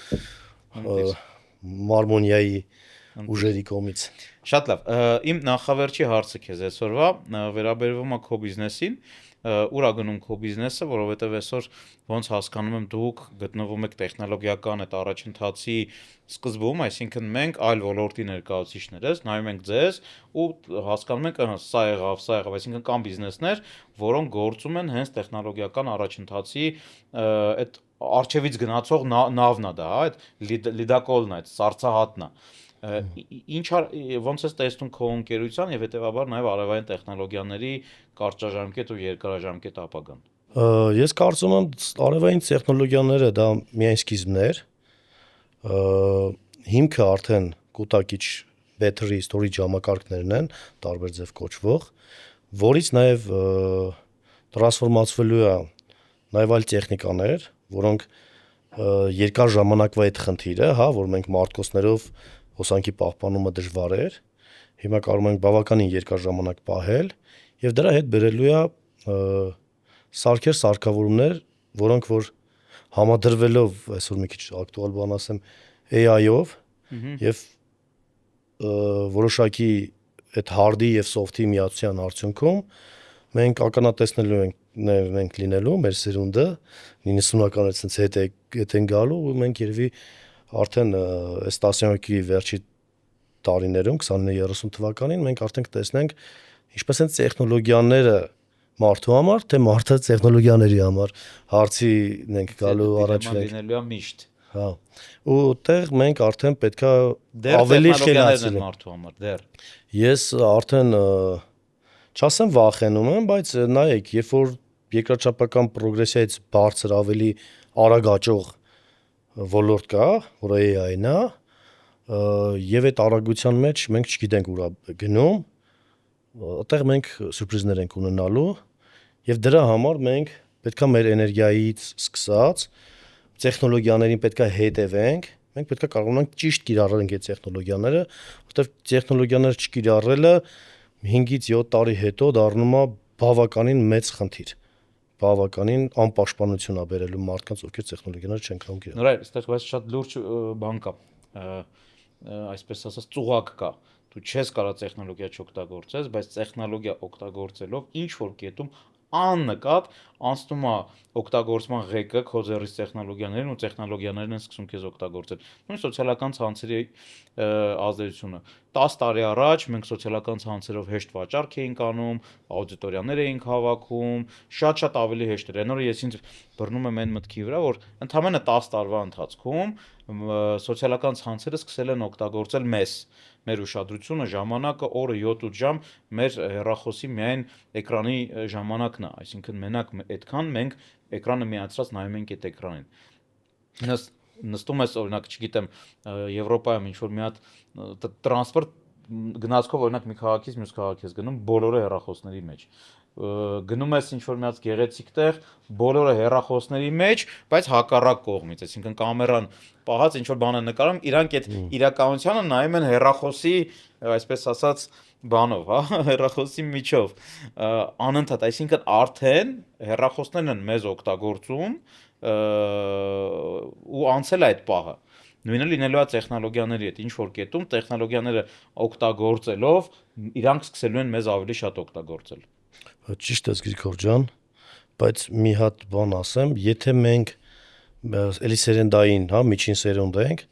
մարմոնիայի ուժերի կողմից։ Շատ լավ։ Իմ նախավերջի հարցը քեզ այսօրվա վերաբերվում է քո բիզնեսին, ուր է գնում քո բիզնեսը, որովհետև այսօր ոնց հասկանում եմ դուք գտնվում եք տեխնոլոգիական այդ առաջընթացի սկզբում, այսինքն մենք այլ ոլորտի ներկայացուցիչներ ես, նայում ենք ձեզ ու հասկանում ենք, սա եղավ, այսինքն կան բիզնեսներ, որոնք գործում են հենց տեխնոլոգիական առաջընթացի այդ արչևից գնացող նավն է դա, հա, այդ լիդակոլն է, այդ սառցահատն է։ Ինչ ոնց ես տեսնում քո ընկերության եւ հետեւաբար նաեւ արևային տեխնոլոգիաների կարճաժամկետ ու երկարաժամկետ ապագան։ Ես կարծում եմ արևային տեխնոլոգիաները դա միայն սկիզբներ, հիմքը արդեն կուտակիչ battery storage համակարգներն են, տարբեր ձև կոչվող, որից նաեւ տրանսֆորմացվելու է նաեւ այլ տեխնիկաներ, որոնք երկար ժամանակվա այդ խնդիրը, հա, որ մենք մարտկոցներով հոսանքի պահպանումը դժվար էր, հիմա կարող ենք բավականին երկար ժամանակ պահել եւ դրա հետ բերելու է սարքեր, սարքավորումներ, որոնք որ համադրվելով, այսօր մի քիչ ակտուալ բան ասեմ, AI-ով եւ որոշակի այդ hard-ի եւ soft-ի միացության արդյունքում մենք ականատեսնելու ենք լինելու մեր սերունդը 90-ականից ցենց հետ են գալու ու մենք երևի արդեն այս 10-յակի վերջի տարիներում 29-30 թվականին մենք արդեն կտեսնենք ինչպես են տեխնոլոգիաները մարդու համար, թե մարդը տեխնոլոգիաների համար հարցի ենք գալու առաջ լինելու է միշտ։ Հա։ Ու այդտեղ մենք արդեն պետքա ավելի խելացել մարդու համար դեռ։ Ես արդեն չասեմ վախենում եմ, բայց նայեք, երբ որ երկրաչափական պրոգրեսիայից բարձր ավելի արագ աճող ոլորտ կա, որ AI-ն է, եւ այդ արագության մեջ մենք չգիտենք ուր է գնում, այդտեղ մենք սուրպրիզներ ենք ունենալու եւ դրա համար մենք պետքա մեր էներգիայից սկսած տեխնոլոգիաներին պետքա հետևենք, մենք պետքա կարողանանք ճիշտ կիրառենք այդ տեխնոլոգիաները, որովհետեւ տեխնոլոգիաները չկիրառելը 5-ից 7 տարի հետո դառնում է բավականին մեծ խնդիր, բավականին անպաշտպանություն է բերելու մարդկանց, ովքեր տեխնոլոգիաները չեն կարող կիրառել։ Նորայր, այստեղ բայց շատ լուրջ բան կա, այսպես ասած ծուղակ կա։ Դու չես կարող տեխնոլոգիա չօգտագործես, բայց տեխնոլոգիա օգտագործելով ինչ որ կետում աննկատ անցնում է օգտագործման ղեկը քո ձեռից տեխնոլոգիաներին ու տեխնոլոգիաներն են սկսում քեզ օգտագործել։ Նույն սոցիալական ցանցերի ազդեցությունը 10 տարի առաջ մենք սոցիալական ցանցերով հեշտ վաճառք էինք անում, աուդիտորիաներ էինք հավաքում, շատ ավելի հեշտ էր։ Այն օրը ես ինձ բռնում եմ այն մտքի վրա, որ ընդամենը 10 տարվա ընթացքում սոցիալական ցանցերը սկսել են օգտագործել մեր ուշադրությունը, ժամանակը, օրը 7-8 ժամ մեր հեռախոսի միայն էկրանի ժամանակն է, այսինքն մենակ այդքան մենք էկրանը միացրած նայում ենք այդ էկրանին։ Նստում ես օրինակ, չգիտեմ, Եվրոպայում ինչ որ մի հատ տրանսպորտ գնացքով օրինակ մի քաղաքից մյուս քաղաք ես գնում, բոլորը հեռախոսների մեջ։ Գնում ես ինչ-որ մի հատ գեղեցիկ տեղ, բոլորը հեռախոսների մեջ, բայց հակառակ կողմից, այսինքն կամերան պահած ինչ-որ բան է նկարում, իրանք այդ իրականությանը նայում են հեռախոսի, այսպես ասած, բանով, հա, հեռախոսի միջով, անընդհատ, այսինքն արդեն հեռախոսներն են մեզ օգտագործում ու անցել է այդ պահը։ Նույնը լինելու է տեխնոլոգիաների հետ, ինչ որ կետում տեխնոլոգիաները օգտագործելով իրանք սկսելու են մեզ ավելի շատ օգտագործել։ Ճիշտ ես Գրիգոր ջան, բայց մի հատ բան ասեմ, եթե մենք էլի սերնդային, հա, միջին սերունդ ենք,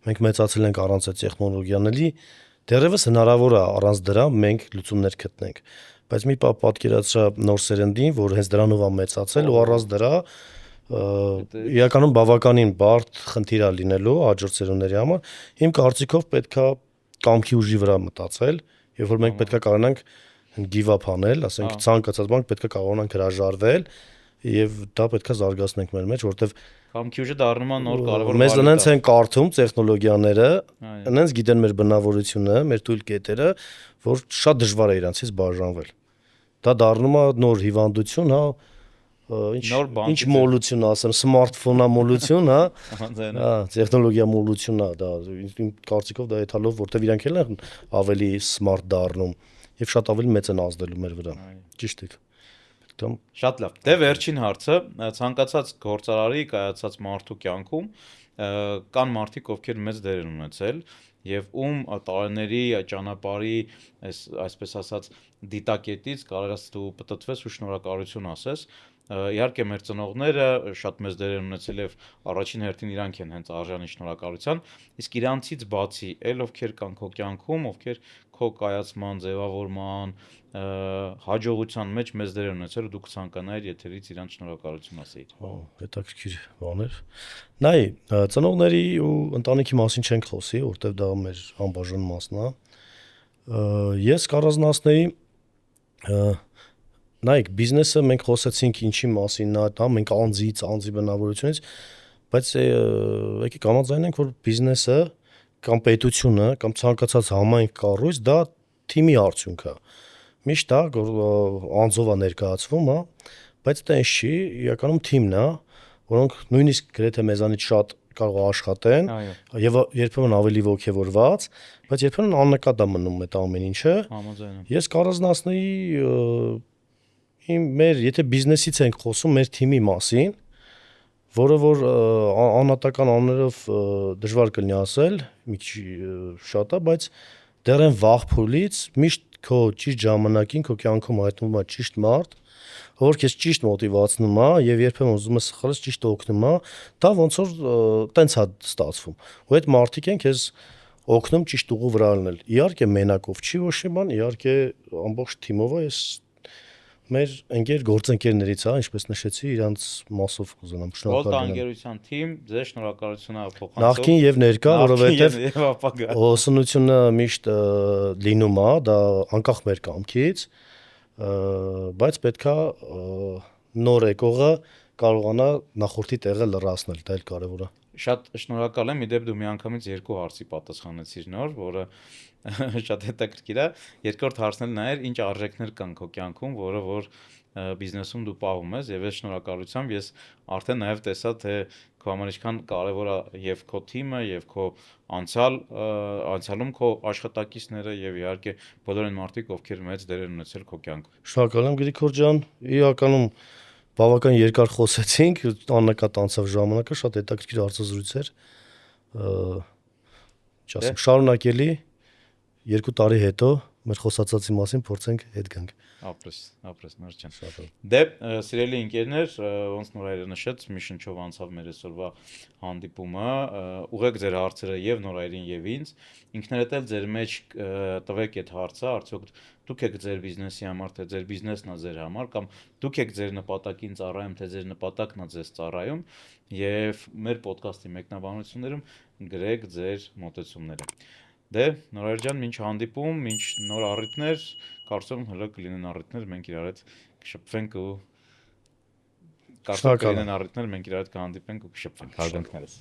մենք մեծացել ենք առանց այդ տեխնոլոգիաների, դեռևս հնարավոր է առանց դրա մենք լուծումներ գտնենք։ Բայց մի պատկերացրա նոր սերնդին, որ հենց դրանով է մեծացել ու առանց դրա իրականում բավականին բարդ խնդիր է լինելու հաջորդ սերունդների համար։ Իմ կարծիքով պետքա կամքի ուժի վրա մտածել, երբ որ մենք պետքա կարողանանք give up անել, ասենք ցանկացած բան պետքա կարողանանք հրաժարվել եւ դա պետքա զարգացնենք մեր մեջ, որովհետեւ կամքի ուժը դառնում է նոր կարևոր մեզ այնց են կարդում տեխնոլոգիաները, այնց գիտեն մեր բնավորությունը, մեր թույլ կետերը, որ շատ դժվար է իրանցից բաժանվել։ Դա դառնում է նոր հիվանդություն, հա, ինչ մոլություն ասեմ, սմարթֆոնա մոլություն, հա, հա, տեխնոլոգիա մոլություն է դա, իմ կարծիքով դա էթալով, որտեվ իրանք էլ են ավելի սմարթ դառնում եւ շատ ավելի մեծ են ազդելու մեր վրա։ Ճիշտ է։ Շատ լավ։ Դե վերջին հարցը, ցանկացած գործարարի կայացած մարդու կյանքում կան մարդիկ, ովքեր մեծ դեր են ունեցել եւ ում տարիների ճանապարհի այսպես ասած դիտակետից կարողաս դու պատտվես ու շնորհակալություն ասես։ Իհարկե մեր ծնողները շատ մեծ դեր են ունեցել եւ առաջին հերթին իրանք են հենց արժանի շնորհակալության, իսկ իրանցից բացի ել ովքեր կան քո կյանքում, ովքեր քո կայացման, ձևավորման, հաջողության մեջ մեծ դեր են ունեցել ու դու կցանկանայիր եթերից իրանց շնորհակալություն ասեիր։ Հետաքրքիր բան էր։ Նայ, ծնողների ու ընտանիքի մասին չենք խոսի, որտեվ դա մեր անբաժան մասն է։ Ես կառանձնացնեի նայեք, բիզնեսը մենք խոսեցինք ինչի մասին, հա, մենք անձի բնավորությունից, բայց եկեք համաձայնենք, որ բիզնեսը կամ պետությունը կամ ցանկացած համայնք կառույց դա թիմի արդյունք է։ Միշտ դա անձով է ներկայացվում, հա, բայց դա ինչ չի, իրականում թիմն է, որոնք նույնիսկ գրեթե մեզանից շատ կարող աշխատեն եւ երբեմն ավելի ոգևորված, բայց երբեմն աննկատ է մնում այդ ամեն ինչը։ Ես կառանձնացնեի եթե բիզնեսից ենք խոսում, մեր թիմի մասին, որը որ անհատական անուններով դժվար կլինի ասել, մի քիչ շատ է, բայց դեռ այն վաղ փուլից միշտ քո ճիշտ ժամանակին քո կյանքում հայտնվում է ճիշտ մարդ, որ քեզ ճիշտ մոտիվացնում է եւ երբեմն ուզում է սխալես ճիշտ օգնում է, դա ոնց որ տենց է ստացվում։ Ու այդ մարդիկ են քեզ օգնում ճիշտ ուղու վրա լինել։ Իհարկե մենակով չի ոչ մի բան, իհարկե ամբողջ թիմով է, ես մեր ընկեր գործընկերներից, հա, ինչպես նշեցի, իրանց մասով կուզենամ շնորհակալ լինել։ Ընկերության թիմ, ձեր շնորհակալությունը փոխանցող։ Նախքին եւ ներկա, որովհետեւ ոսնությունը միշտ լինում է, դա անկախ մեր կամքից, բայց պետքա նոր եկողը կարողանա նախորդի տեղը լրացնել, դա էլ կարեւոր է։ Շատ շնորհակալ եմ, իդեպ դու միանգամից երկու հարցի պատասխանեցիր նոր, որը շատ հետաքրքիր է։ Երկրորդ հարցն էլ նա էր, ինչ արժեքներ կան քո կյանքում, որը որ բիզնեսում դու պահում ես, եւ ես շնորհակալությամբ ես արդեն նաեւ տեսա, թե քո համար ինչքան կարեւոր է եւ քո թիմը, եւ քո անցյալում քո աշխատակիցները եւ իհարկե բոլոր այն մարդիկ, ովքեր մեծ դեր են ունեցել քո կյանքում։ Շնորհակալ եմ Գրիգոր ջան, իրականում բավական երկար խոսեցինք, աննկատ անցավ ժամանակը, շատ հետաքրքիր հարցազրույց էր։ Չասեմ, շարունակելի 2 տարի հետո մեր խոսածածի մասին փորձենք հետ գանք։ Ապրես, նոր չեն։ Դե, սիրելի ընկերներ, ոնց Նորայրը նշեց, մի շնչով անցավ մեր այսօրվա հանդիպումը, ուղղեք ձեր հարցերը եւ Նորայրին եւ ինձ, ինքներդ էլ ձեր մեջ տվեք այդ հարցը, արդյոք դուք եք ձեր բիզնեսի համար, թե ձեր բիզնեսն է ձեր համար, կամ դուք եք ձեր նպատակին ծառայում, թե ձեր նպատակն է ձեզ ծառայում, եւ մեր ոդկասթի մեկնաբանություններում գրեք ձեր մոտեցումները։ Դե, Նորայր ջան, մինչ հանդիպում, մինչ նոր առիթներ, կարծում եմ հələ կլինեն առիթներ, մենք իրար հետ կշփվենք ու կարծում կլինեն առիթներ, մենք իրար հետ կհանդիպենք ու կշփվենք։ Հարգանքներս։